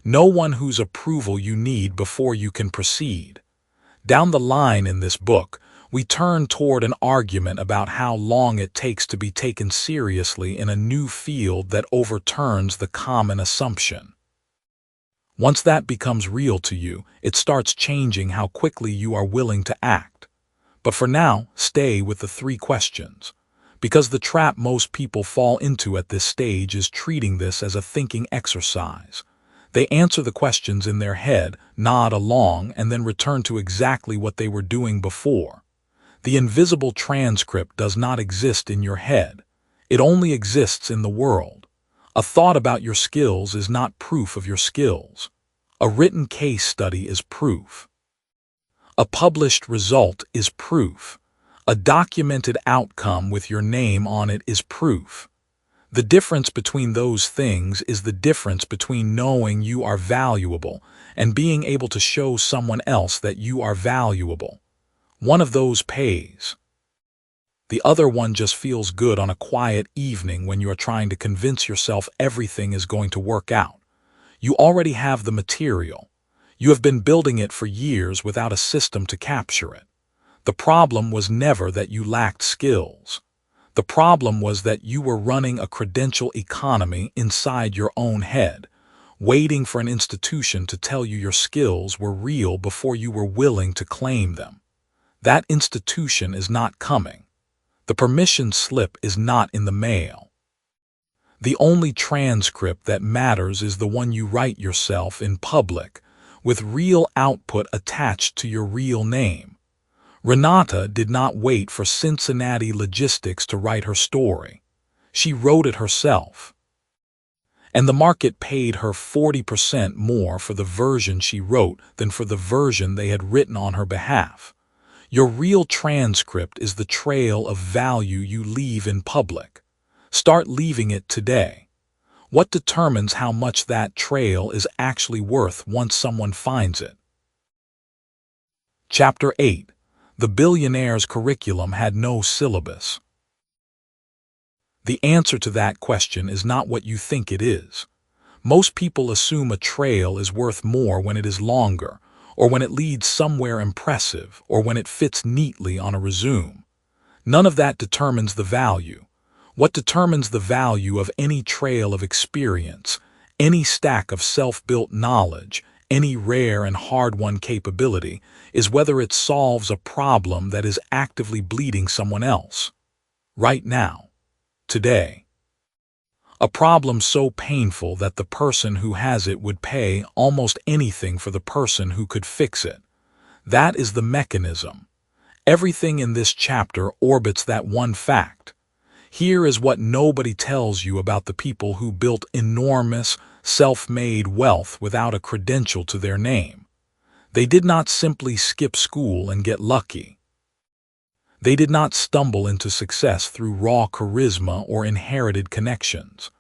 no one whose approval you need before you can proceed. Down the line in this book, we turn toward an argument about how long it takes to be taken seriously in a new field that overturns the common assumption. Once that becomes real to you, it starts changing how quickly you are willing to act. But for now, stay with the 3 questions. Because the trap most people fall into at this stage is treating this as a thinking exercise. They answer the questions in their head, nod along, and then return to exactly what they were doing before. The invisible transcript does not exist in your head. It only exists in the world. A thought about your skills is not proof of your skills. A written case study is proof. A published result is proof. A documented outcome with your name on it is proof. The difference between those things is the difference between knowing you are valuable and being able to show someone else that you are valuable. One of those pays. The other one just feels good on a quiet evening when you are trying to convince yourself everything is going to work out. You already have the material. You have been building it for years without a system to capture it. The problem was never that you lacked skills. The problem was that you were running a credential economy inside your own head, waiting for an institution to tell you your skills were real before you were willing to claim them. That institution is not coming. The permission slip is not in the mail. The only transcript that matters is the one you write yourself in public, with real output attached to your real name. Renata did not wait for Cincinnati Logistics to write her story. She wrote it herself. And the market paid her 40% more for the version she wrote than for the version they had written on her behalf. Your real transcript is the trail of value you leave in public. Start leaving it today. What determines how much that trail is actually worth once someone finds it? Chapter 8. The Billionaire's curriculum had no syllabus. The answer to that question is not what you think it is. Most people assume a trail is worth more when it is longer, or when it leads somewhere impressive, or when it fits neatly on a resume. None of that determines the value. What determines the value of any trail of experience, any stack of self-built knowledge, any rare and hard-won capability, is whether it solves a problem that is actively bleeding someone else. Right now. Today. A problem so painful that the person who has it would pay almost anything for the person who could fix it. That is the mechanism. Everything in this chapter orbits that one fact. Here is what nobody tells you about the people who built enormous, self-made wealth without a credential to their name. They did not simply skip school and get lucky. They did not stumble into success through raw charisma or inherited connections.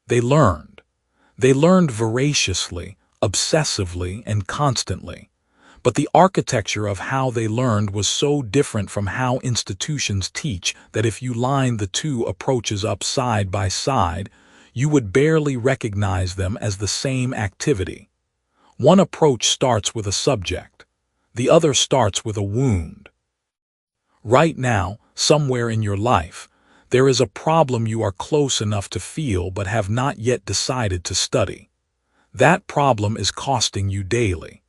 They learned. They learned voraciously, obsessively, and constantly. But the architecture of how they learned was so different from how institutions teach that if you line the two approaches up side by side, you would barely recognize them as the same activity. One approach starts with a subject. The other starts with a wound. Right now, somewhere in your life, there is a problem you are close enough to feel but have not yet decided to study. That problem is costing you daily.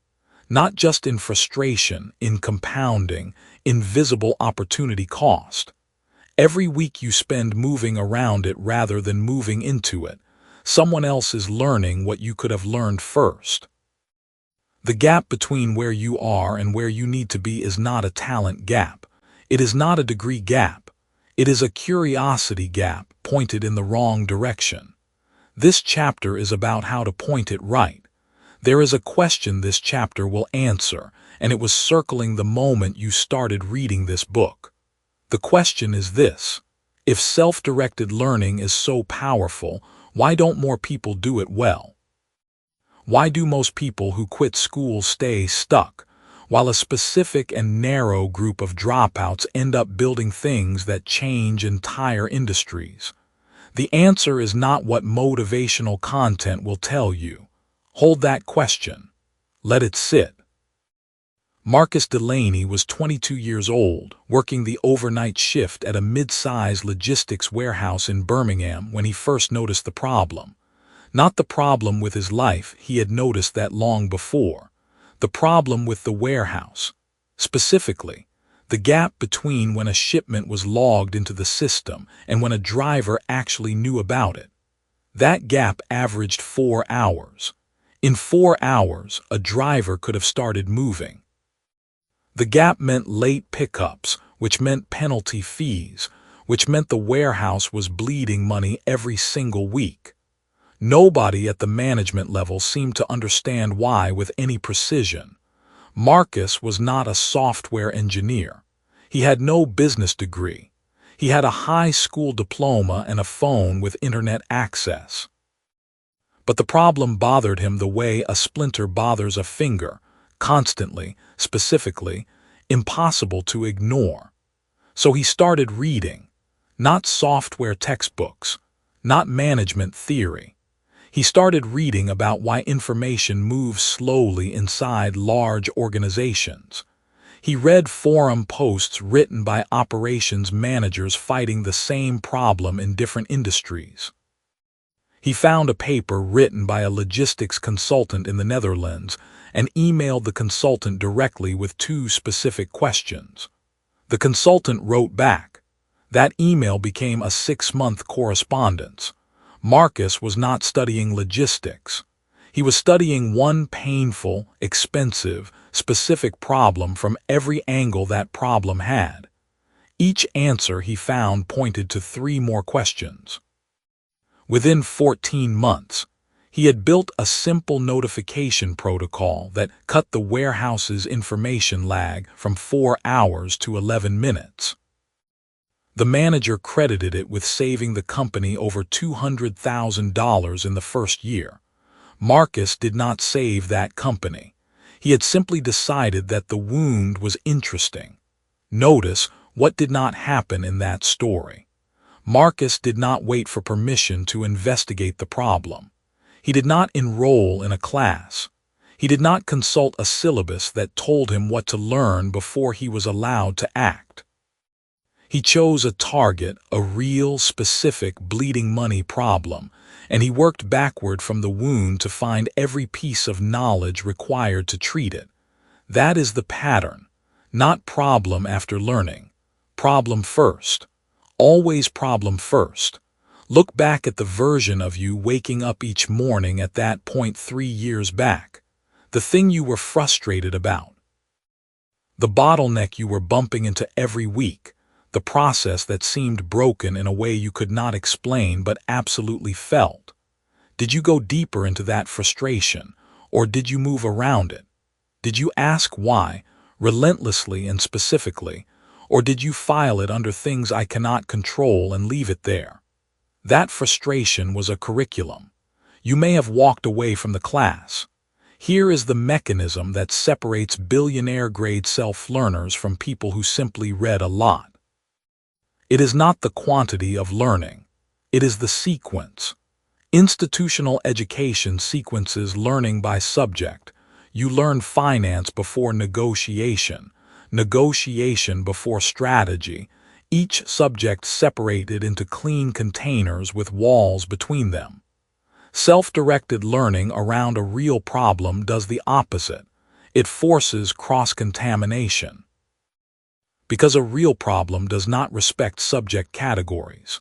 Not just in frustration, in compounding, invisible opportunity cost. Every week you spend moving around it rather than moving into it, someone else is learning what you could have learned first. The gap between where you are and where you need to be is not a talent gap. It is not a degree gap. It is a curiosity gap pointed in the wrong direction. This chapter is about how to point it right. There is a question this chapter will answer, and it was circling the moment you started reading this book. The question is this: if self-directed learning is so powerful, why don't more people do it well? Why do most people who quit school stay stuck, while a specific and narrow group of dropouts end up building things that change entire industries? The answer is not what motivational content will tell you. Hold that question. Let it sit. Marcus Delaney was 22 years old, working the overnight shift at a mid-sized logistics warehouse in Birmingham when he first noticed the problem. Not the problem with his life, he had noticed that long before. The problem with the warehouse. Specifically, the gap between when a shipment was logged into the system and when a driver actually knew about it. That gap averaged 4 hours. In 4 hours, a driver could have started moving. The gap meant late pickups, which meant penalty fees, which meant the warehouse was bleeding money every single week. Nobody at the management level seemed to understand why with any precision. Marcus was not a software engineer. He had no business degree. He had a high school diploma and a phone with internet access. But the problem bothered him the way a splinter bothers a finger, constantly, specifically. impossible to ignore. So he started reading, not software textbooks, not management theory. He started reading about why information moves slowly inside large organizations. He read forum posts written by operations managers fighting the same problem in different industries. He found a paper written by a logistics consultant in the Netherlands and emailed the consultant directly with 2 specific questions. The consultant wrote back. That email became a 6-month correspondence. Marcus was not studying logistics. He was studying one painful, expensive, specific problem from every angle that problem had. Each answer he found pointed to 3 more questions. Within 14 months, he had built a simple notification protocol that cut the warehouse's information lag from 4 hours to 11 minutes. The manager credited it with saving the company over $200,000 in the first year. Marcus did not save that company. He had simply decided that the wound was interesting. Notice what did not happen in that story. Marcus did not wait for permission to investigate the problem. He did not enroll in a class. He did not consult a syllabus that told him what to learn before he was allowed to act. He chose a target, a real, specific, bleeding money problem, and he worked backward from the wound to find every piece of knowledge required to treat it. That is the pattern, not problem after learning. Problem first. Always problem first. Look back at the version of you waking up each morning at that point 3 years back. The thing you were frustrated about. The bottleneck you were bumping into every week. The process that seemed broken in a way you could not explain but absolutely felt. Did you go deeper into that frustration, or did you move around it? Did you ask why, relentlessly and specifically, or did you file it under things I cannot control and leave it there? That frustration was a curriculum. You may have walked away from the class. Here is the mechanism that separates billionaire-grade self-learners from people who simply read a lot. It is not the quantity of learning. It is the sequence. Institutional education sequences learning by subject. You learn finance before negotiation, negotiation before strategy, each subject separated into clean containers with walls between them. Self-directed learning around a real problem does the opposite. It forces cross-contamination. Because a real problem does not respect subject categories.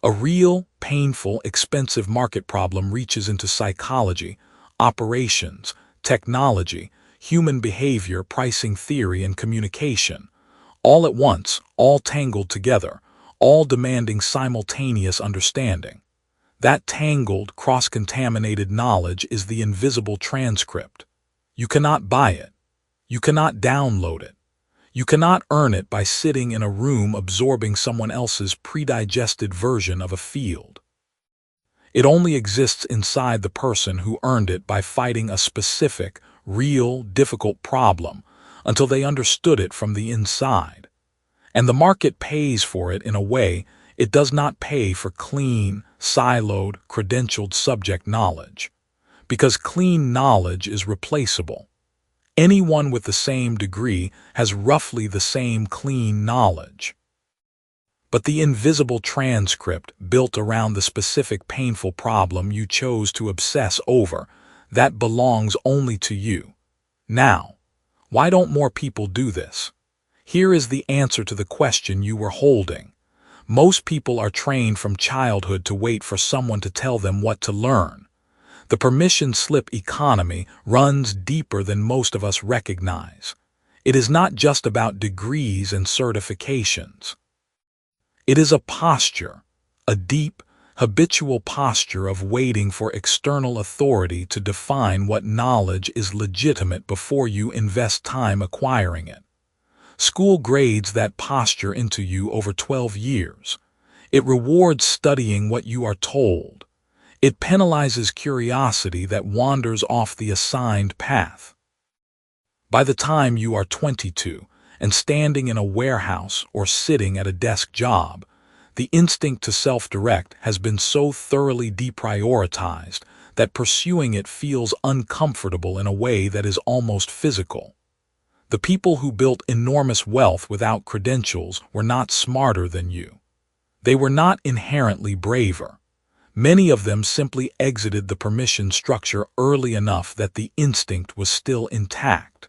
A real, painful, expensive market problem reaches into psychology, operations, technology, human behavior, pricing theory, and communication. All at once, all tangled together, all demanding simultaneous understanding. That tangled, cross-contaminated knowledge is the invisible transcript. You cannot buy it. You cannot download it. You cannot earn it by sitting in a room absorbing someone else's pre-digested version of a field. It only exists inside the person who earned it by fighting a specific, real, difficult problem until they understood it from the inside. And the market pays for it in a way it does not pay for clean, siloed, credentialed subject knowledge. Because clean knowledge is replaceable. Anyone with the same degree has roughly the same clean knowledge. But the invisible transcript built around the specific painful problem you chose to obsess over, that belongs only to you. Now, why don't more people do this? Here is the answer to the question you were holding. Most people are trained from childhood to wait for someone to tell them what to learn. The permission slip economy runs deeper than most of us recognize. It is not just about degrees and certifications. It is a posture, a deep, habitual posture of waiting for external authority to define what knowledge is legitimate before you invest time acquiring it. School grades that posture into you over 12 years. It rewards studying what you are told. It penalizes curiosity that wanders off the assigned path. By the time you are 22, and standing in a warehouse or sitting at a desk job, the instinct to self-direct has been so thoroughly deprioritized that pursuing it feels uncomfortable in a way that is almost physical. The people who built enormous wealth without credentials were not smarter than you. They were not inherently braver. Many of them simply exited the permission structure early enough that the instinct was still intact.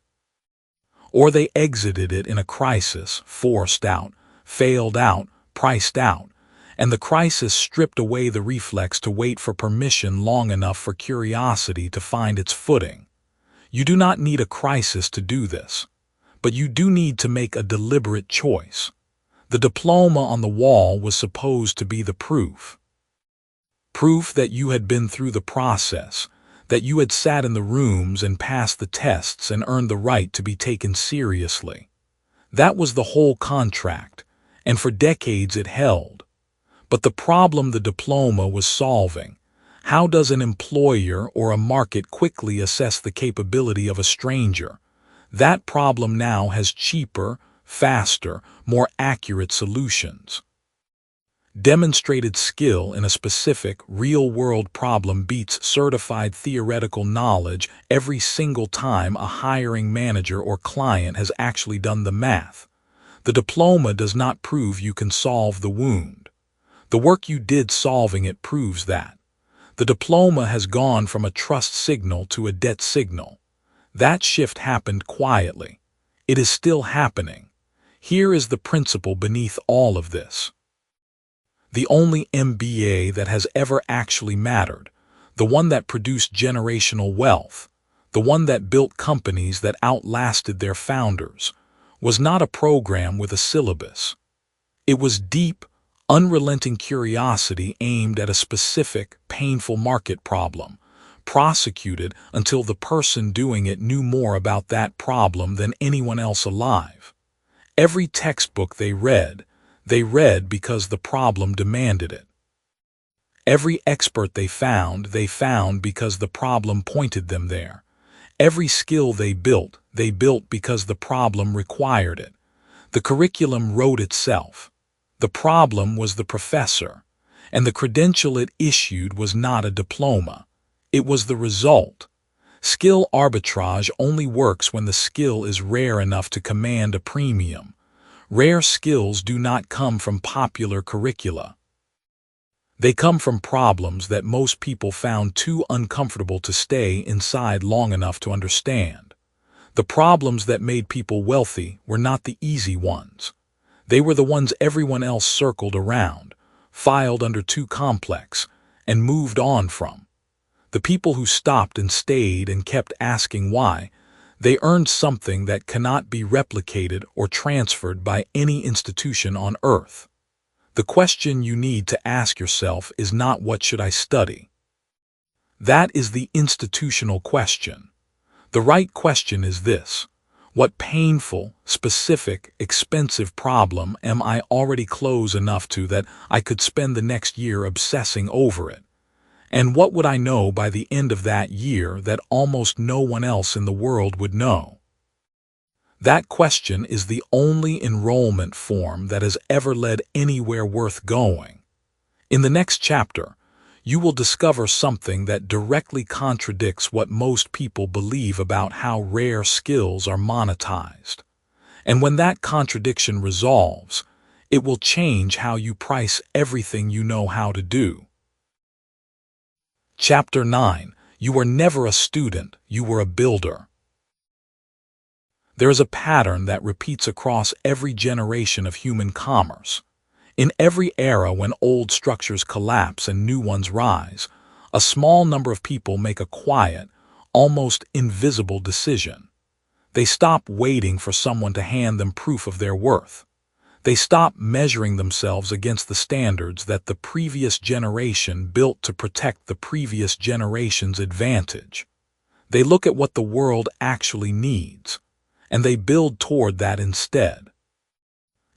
Or they exited it in a crisis, forced out, failed out, priced out, and the crisis stripped away the reflex to wait for permission long enough for curiosity to find its footing. You do not need a crisis to do this, but you do need to make a deliberate choice. The diploma on the wall was supposed to be the proof. Proof that you had been through the process, that you had sat in the rooms and passed the tests and earned the right to be taken seriously. That was the whole contract, and for decades it held. But the problem the diploma was solving: how does an employer or a market quickly assess the capability of a stranger? That problem now has cheaper, faster, more accurate solutions. Demonstrated skill in a specific, real-world problem beats certified theoretical knowledge every single time a hiring manager or client has actually done the math. The diploma does not prove you can solve the wound. The work you did solving it proves that. The diploma has gone from a trust signal to a debt signal. That shift happened quietly. It is still happening. Here is the principle beneath all of this. The only MBA that has ever actually mattered, the one that produced generational wealth, the one that built companies that outlasted their founders, was not a program with a syllabus. It was deep, unrelenting curiosity aimed at a specific, painful market problem, prosecuted until the person doing it knew more about that problem than anyone else alive. Every textbook they read because the problem demanded it. Every expert they found because the problem pointed them there. Every skill they built because the problem required it. The curriculum wrote itself. The problem was the professor, and the credential it issued was not a diploma. It was the result. Skill arbitrage only works when the skill is rare enough to command a premium. Rare skills do not come from popular curricula. They come from problems that most people found too uncomfortable to stay inside long enough to understand. The problems that made people wealthy were not the easy ones. They were the ones everyone else circled around, filed under too complex, and moved on from. The people who stopped and stayed and kept asking why, they earned something that cannot be replicated or transferred by any institution on earth. The question you need to ask yourself is not what should I study? That is the institutional question. The right question is this: what painful, specific, expensive problem am I already close enough to that I could spend the next year obsessing over it? And what would I know by the end of that year that almost no one else in the world would know? That question is the only enrollment form that has ever led anywhere worth going. In the next chapter, you will discover something that directly contradicts what most people believe about how rare skills are monetized. And when that contradiction resolves, it will change how you price everything you know how to do. Chapter 9. You were never a student, you were a builder. There is a pattern that repeats across every generation of human commerce. In every era when old structures collapse and new ones rise, a small number of people make a quiet, almost invisible decision. They stop waiting for someone to hand them proof of their worth. They stop measuring themselves against the standards that the previous generation built to protect the previous generation's advantage. They look at what the world actually needs, and they build toward that instead.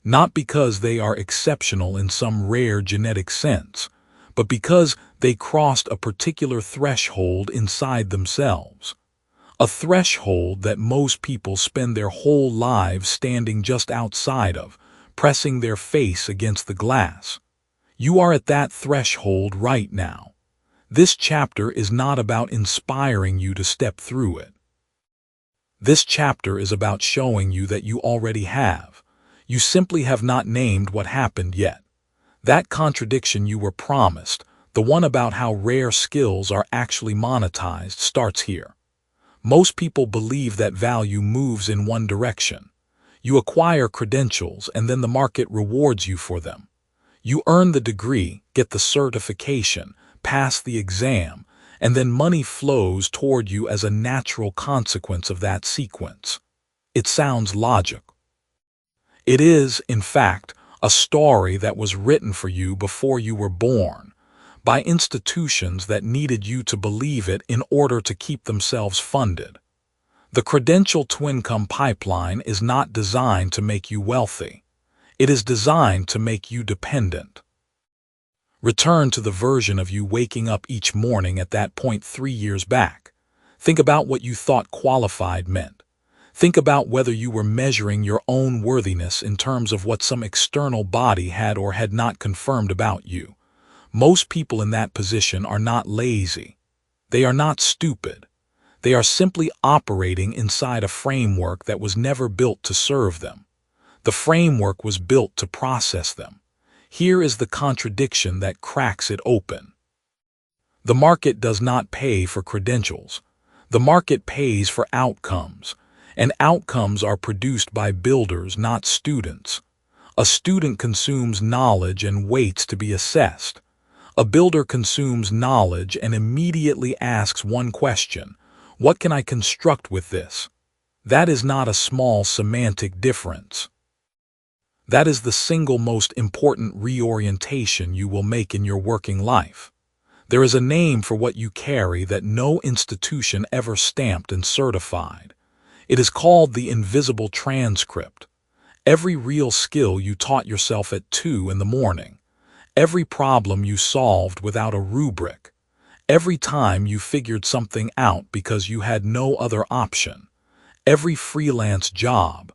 Not because they are exceptional in some rare genetic sense, but because they crossed a particular threshold inside themselves. a threshold that most people spend their whole lives standing just outside of, pressing their face against the glass. You are at that threshold right now. This chapter is not about inspiring you to step through it. This chapter is about showing you that you already have. You simply have not named what happened yet. That contradiction you were promised, the one about how rare skills are actually monetized, starts here. Most people believe that value moves in one direction. You acquire credentials and then the market rewards you for them. You earn the degree, get the certification, pass the exam, and then money flows toward you as a natural consequence of that sequence. It sounds logical. It is, in fact, a story that was written for you before you were born, by institutions that needed you to believe it in order to keep themselves funded. The credential twin-come pipeline is not designed to make you wealthy. It is designed to make you dependent. Return to the version of you waking up each morning at that point 3 years back. Think about what you thought qualified meant. Think about whether you were measuring your own worthiness in terms of what some external body had or had not confirmed about you. Most people in that position are not lazy. They are not stupid. They are simply operating inside a framework that was never built to serve them. The framework was built to process them. Here is the contradiction that cracks it open. The market does not pay for credentials. The market pays for outcomes, and outcomes are produced by builders, not students. A student consumes knowledge and waits to be assessed. A builder consumes knowledge and immediately asks one question: what can I construct with this? That is not a small semantic difference. That is the single most important reorientation you will make in your working life. There is a name for what you carry that no institution ever stamped and certified. It is called the invisible transcript. Every real skill you taught yourself at 2 in the morning. Every problem you solved without a rubric. Every time you figured something out because you had no other option. Every freelance job.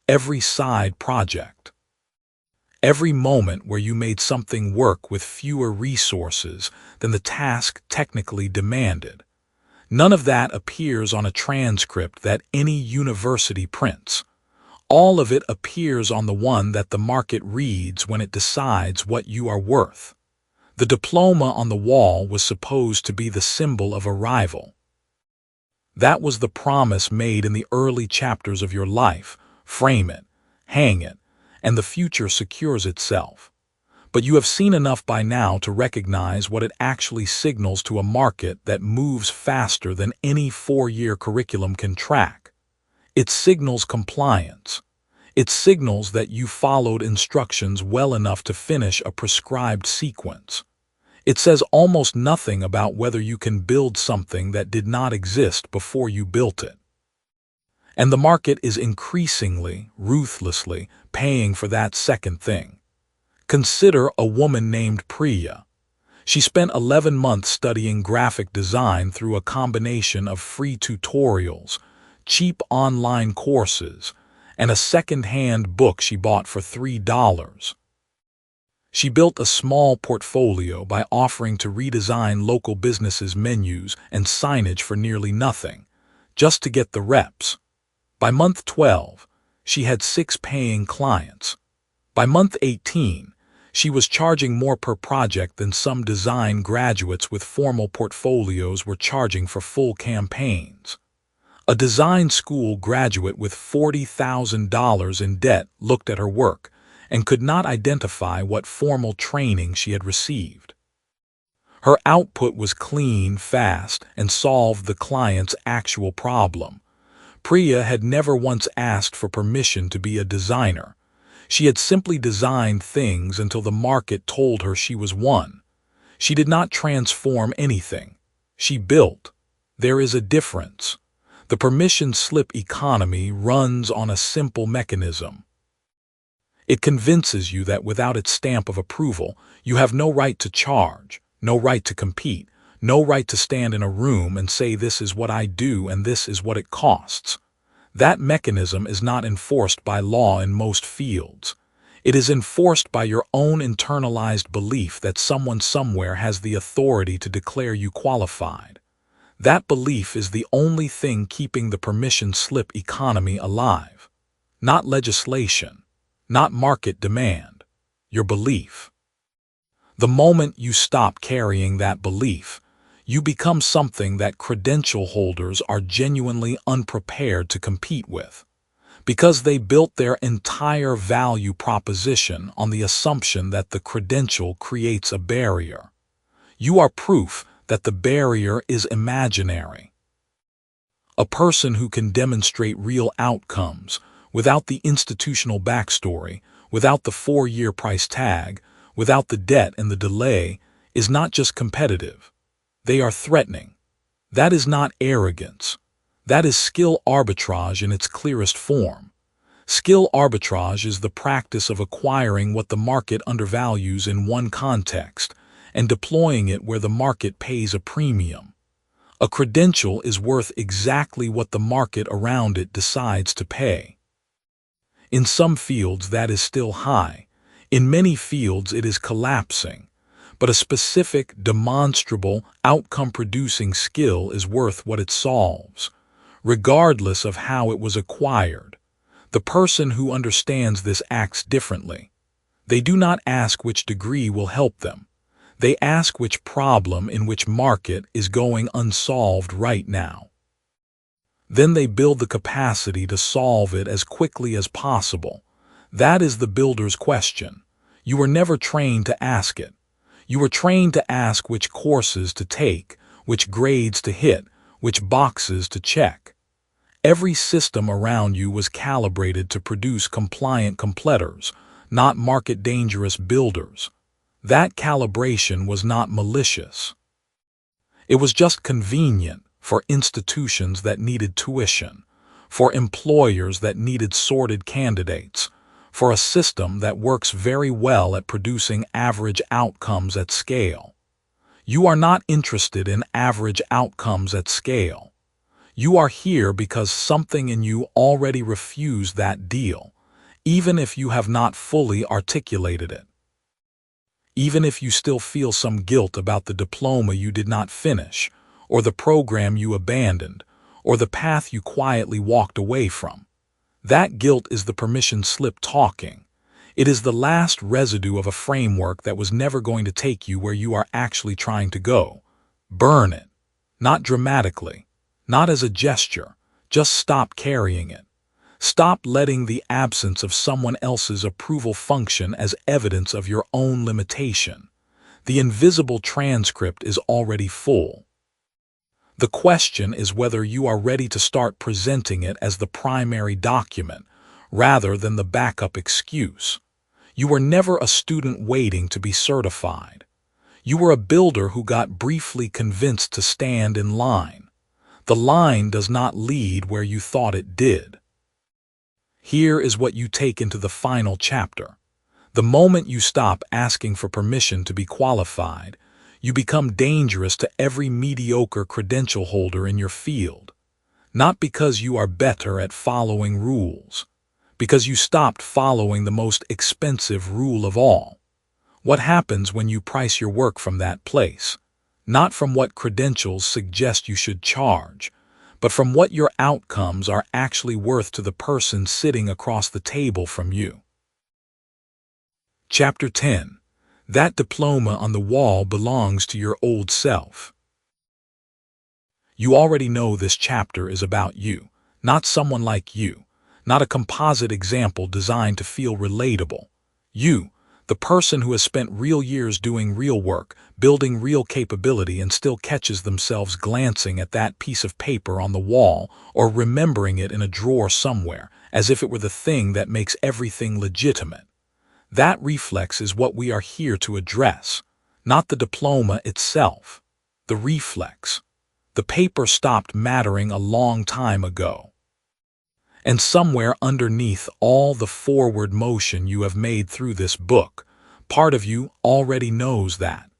Every side project. Every moment where you made something work with fewer resources than the task technically demanded. None of that appears on a transcript that any university prints. All of it appears on the one that the market reads when it decides what you are worth. The diploma on the wall was supposed to be the symbol of arrival. That was the promise made in the early chapters of your life. Frame it, hang it, and the future secures itself. But you have seen enough by now to recognize what it actually signals to a market that moves faster than any 4-year curriculum can track. It signals compliance. It signals that you followed instructions well enough to finish a prescribed sequence. It says almost nothing about whether you can build something that did not exist before you built it. And the market is increasingly, ruthlessly, paying for that second thing. Consider a woman named Priya. She spent 11 months studying graphic design through a combination of free tutorials, cheap online courses, and a second-hand book she bought for $3. She built a small portfolio by offering to redesign local businesses' menus and signage for nearly nothing, just to get the reps. By month 12, she had 6 paying clients. By month 18, she was charging more per project than some design graduates with formal portfolios were charging for full campaigns. A design school graduate with $40,000 in debt looked at her work and could not identify what formal training she had received. Her output was clean, fast, and solved the client's actual problem. Priya had never once asked for permission to be a designer. She had simply designed things until the market told her she was one. She did not transform anything. She built. There is a difference. The permission slip economy runs on a simple mechanism. It convinces you that without its stamp of approval, you have no right to charge, no right to compete, no right to stand in a room and say this is what I do and this is what it costs. That mechanism is not enforced by law in most fields. It is enforced by your own internalized belief that someone somewhere has the authority to declare you qualified. That belief is the only thing keeping the permission slip economy alive. Not legislation, not market demand, your belief. The moment you stop carrying that belief, you become something that credential holders are genuinely unprepared to compete with, because they built their entire value proposition on the assumption that the credential creates a barrier. You are proof that the barrier is imaginary. A person who can demonstrate real outcomes without the institutional backstory, without the 4-year price tag, without the debt and the delay, is not just competitive. They are threatening. That is not arrogance. That is skill arbitrage in its clearest form. Skill arbitrage is the practice of acquiring what the market undervalues in one context and deploying it where the market pays a premium. A credential is worth exactly what the market around it decides to pay. In some fields that is still high. In many fields it is collapsing. But a specific, demonstrable, outcome-producing skill is worth what it solves, regardless of how it was acquired. The person who understands this acts differently. They do not ask which degree will help them. They ask which problem in which market is going unsolved right now. Then they build the capacity to solve it as quickly as possible. That is the builder's question. You were never trained to ask it. You were trained to ask which courses to take, which grades to hit, which boxes to check. Every system around you was calibrated to produce compliant completers, not market-dangerous builders. That calibration was not malicious. It was just convenient for institutions that needed tuition, for employers that needed sorted candidates, for a system that works very well at producing average outcomes at scale. You are not interested in average outcomes at scale. You are here because something in you already refused that deal, even if you have not fully articulated it. Even if you still feel some guilt about the diploma you did not finish, or the program you abandoned, or the path you quietly walked away from. That guilt is the permission slip talking. It is the last residue of a framework that was never going to take you where you are actually trying to go. Burn it. Not dramatically. Not as a gesture. Just stop carrying it. Stop letting the absence of someone else's approval function as evidence of your own limitation. The invisible transcript is already full. The question is whether you are ready to start presenting it as the primary document, rather than the backup excuse. You were never a student waiting to be certified. You were a builder who got briefly convinced to stand in line. The line does not lead where you thought it did. Here is what you take into the final chapter. The moment you stop asking for permission to be qualified, you become dangerous to every mediocre credential holder in your field. Not because you are better at following rules, because you stopped following the most expensive rule of all. What happens when you price your work from that place? Not from what credentials suggest you should charge, but from what your outcomes are actually worth to the person sitting across the table from you. Chapter 10. That diploma on the wall belongs to your old self. You already know this chapter is about you, not someone like you, not a composite example designed to feel relatable. You, the person who has spent real years doing real work, building real capability and still catches themselves glancing at that piece of paper on the wall or remembering it in a drawer somewhere, as if it were the thing that makes everything legitimate. That reflex is what we are here to address, not the diploma itself. The reflex. The paper stopped mattering a long time ago. And somewhere underneath all the forward motion you have made through this book, part of you already knows that.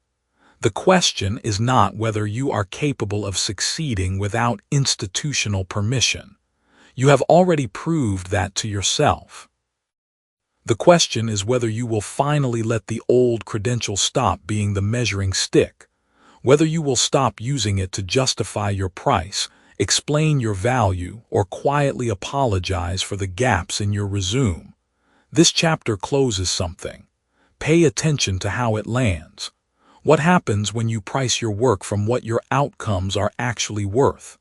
The question is not whether you are capable of succeeding without institutional permission. You have already proved that to yourself. The question is whether you will finally let the old credential stop being the measuring stick, whether you will stop using it to justify your price, explain your value, or quietly apologize for the gaps in your resume. This chapter closes something. Pay attention to how it lands. What happens when you price your work from what your outcomes are actually worth?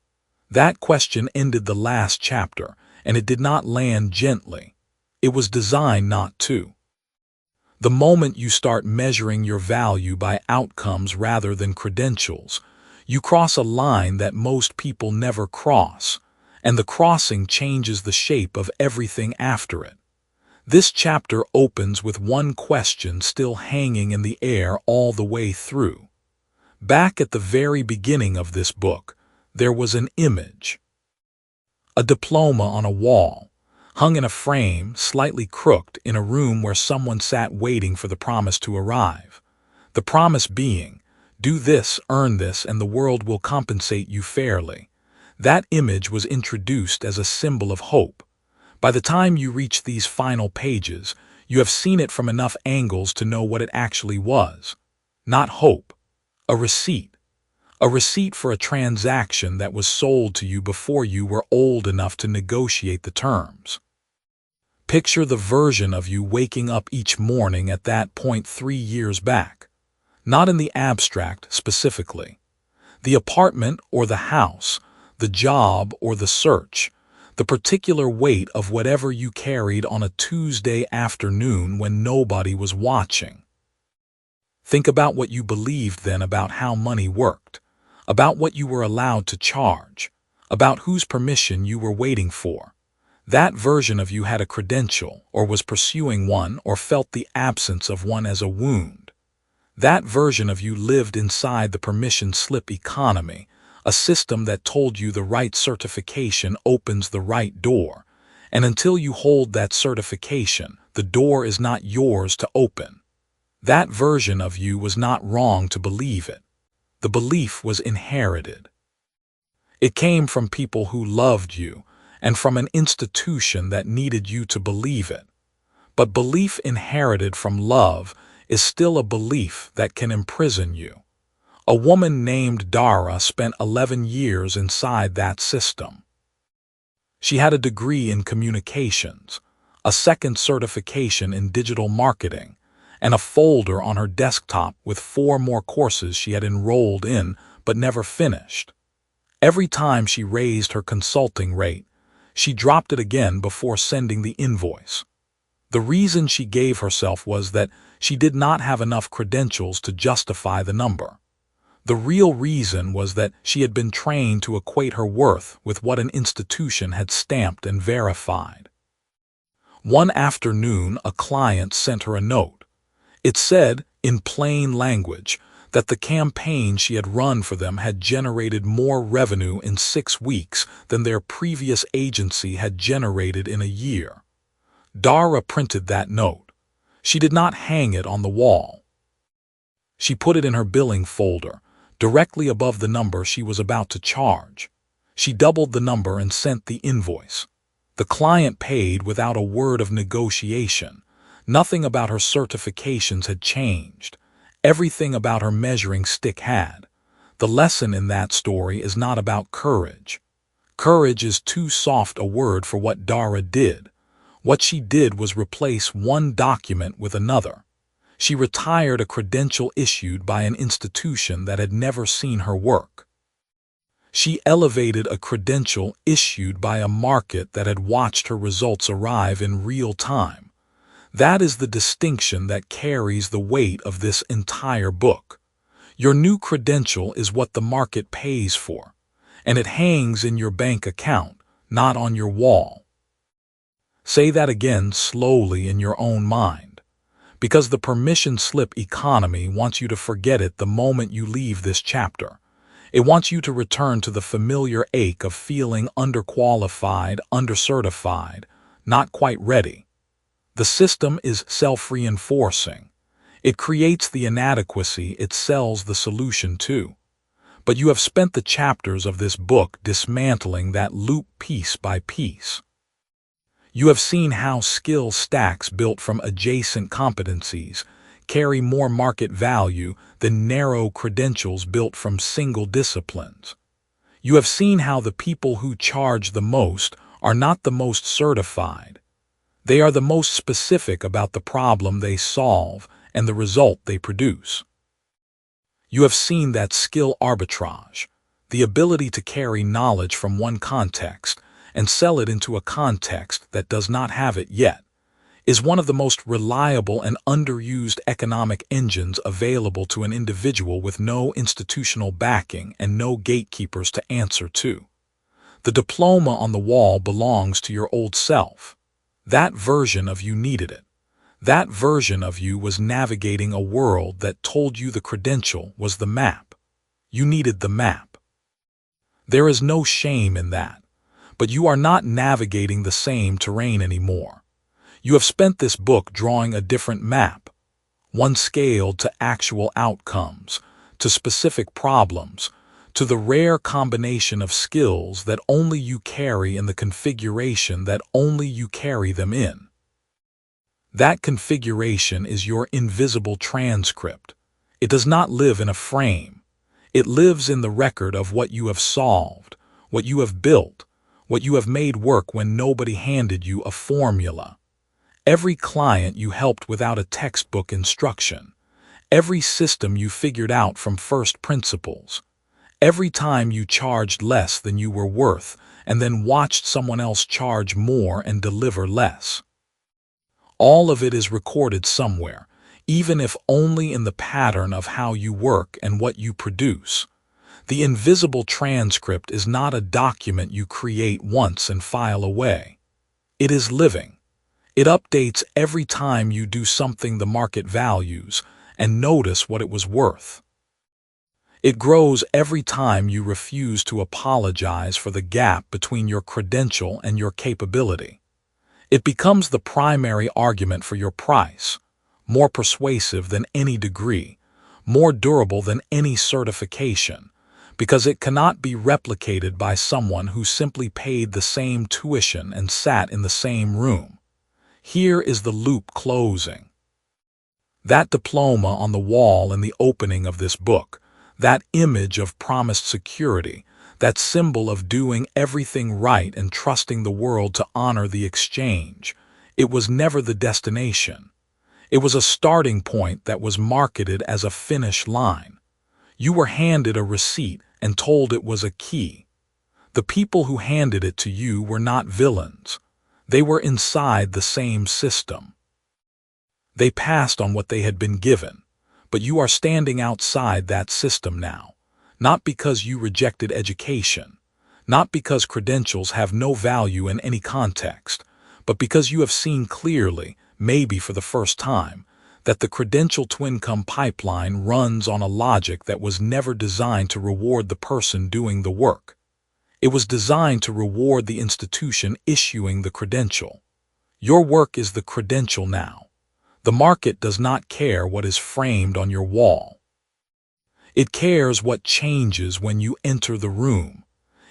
That question ended the last chapter, and it did not land gently. It was designed not to. The moment you start measuring your value by outcomes rather than credentials, you cross a line that most people never cross, and the crossing changes the shape of everything after it. This chapter opens with one question still hanging in the air all the way through. Back at the very beginning of this book, there was an image. A diploma on a wall, hung in a frame, slightly crooked, in a room where someone sat waiting for the promise to arrive. The promise being, do this, earn this, and the world will compensate you fairly. That image was introduced as a symbol of hope. By the time you reach these final pages, you have seen it from enough angles to know what it actually was. Not hope. A receipt. A receipt for a transaction that was sold to you before you were old enough to negotiate the terms. Picture the version of you waking up each morning at that point 3 years back. Not in the abstract, specifically. The apartment or the house, the job or the search, the particular weight of whatever you carried on a Tuesday afternoon when nobody was watching. Think about what you believed then about how money worked, about what you were allowed to charge, about whose permission you were waiting for. That version of you had a credential, or was pursuing one, or felt the absence of one as a wound. That version of you lived inside the permission slip economy, a system that told you the right certification opens the right door, and until you hold that certification, the door is not yours to open. That version of you was not wrong to believe it. The belief was inherited. It came from people who loved you, and from an institution that needed you to believe it. But belief inherited from love is still a belief that can imprison you. A woman named Dara spent 11 years inside that system. She had a degree in communications, a second certification in digital marketing, and a folder on her desktop with 4 more courses she had enrolled in but never finished. Every time she raised her consulting rate, she dropped it again before sending the invoice. The reason she gave herself was that she did not have enough credentials to justify the number. The real reason was that she had been trained to equate her worth with what an institution had stamped and verified. One afternoon, a client sent her a note. It said, in plain language, that the campaign she had run for them had generated more revenue in 6 weeks than their previous agency had generated in a year. Dara printed that note. She did not hang it on the wall. She put it in her billing folder, directly above the number she was about to charge. She doubled the number and sent the invoice. The client paid without a word of negotiation. Nothing about her certifications had changed. Everything about her measuring stick had. The lesson in that story is not about courage. Courage is too soft a word for what Dara did. What she did was replace one document with another. She retired a credential issued by an institution that had never seen her work. She elevated a credential issued by a market that had watched her results arrive in real time. That is the distinction that carries the weight of this entire book. Your new credential is what the market pays for, and it hangs in your bank account, not on your wall. Say that again slowly in your own mind. Because the permission slip economy wants you to forget it the moment you leave this chapter. It wants you to return to the familiar ache of feeling underqualified, undercertified, not quite ready. The system is self-reinforcing. It creates the inadequacy, it sells the solution too. But you have spent the chapters of this book dismantling that loop piece by piece. You have seen how skill stacks built from adjacent competencies carry more market value than narrow credentials built from single disciplines. You have seen how the people who charge the most are not the most certified. They are the most specific about the problem they solve and the result they produce. You have seen that skill arbitrage, the ability to carry knowledge from one context and sell it into a context that does not have it yet, is one of the most reliable and underused economic engines available to an individual with no institutional backing and no gatekeepers to answer to. The diploma on the wall belongs to your old self. That version of you needed it. That version of you was navigating a world that told you the credential was the map. You needed the map. There is no shame in that, but you are not navigating the same terrain anymore. You have spent this book drawing a different map, one scaled to actual outcomes, to specific problems, to the rare combination of skills that only you carry in the configuration that only you carry them in. That configuration is your invisible transcript. It does not live in a frame. It lives in the record of what you have solved, what you have built, what you have made work when nobody handed you a formula. Every client you helped without a textbook instruction. Every system you figured out from first principles. Every time you charged less than you were worth and then watched someone else charge more and deliver less. All of it is recorded somewhere, even if only in the pattern of how you work and what you produce. The invisible transcript is not a document you create once and file away. It is living. It updates every time you do something the market values and notice what it was worth. It grows every time you refuse to apologize for the gap between your credential and your capability. It becomes the primary argument for your price, more persuasive than any degree, more durable than any certification, because it cannot be replicated by someone who simply paid the same tuition and sat in the same room. Here is the loop closing. That diploma on the wall in the opening of this book, that image of promised security, that symbol of doing everything right and trusting the world to honor the exchange, it was never the destination. It was a starting point that was marketed as a finish line. You were handed a receipt and told it was a key. The people who handed it to you were not villains. They were inside the same system. They passed on what they had been given, but you are standing outside that system now. Not because you rejected education, not because credentials have no value in any context, but because you have seen clearly, maybe for the first time, that the credential 𝗡𝗢𝗧𝗘 pipeline runs on a logic that was never designed to reward the person doing the work. It was designed to reward the institution issuing the credential. Your work is the credential now. The market does not care what is framed on your wall. It cares what changes when you enter the room.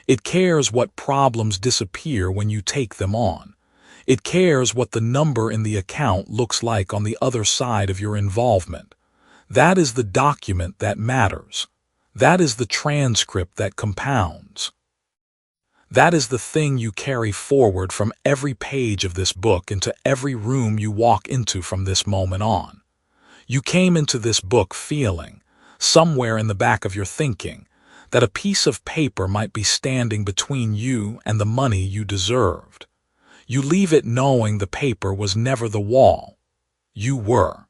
It cares what problems disappear when you take them on. It cares what the number in the account looks like on the other side of your involvement. That is the document that matters. That is the transcript that compounds. That is the thing you carry forward from every page of this book into every room you walk into from this moment on. You came into this book feeling, somewhere in the back of your thinking, that a piece of paper might be standing between you and the money you deserved. You leave it knowing the paper was never the wall. You were.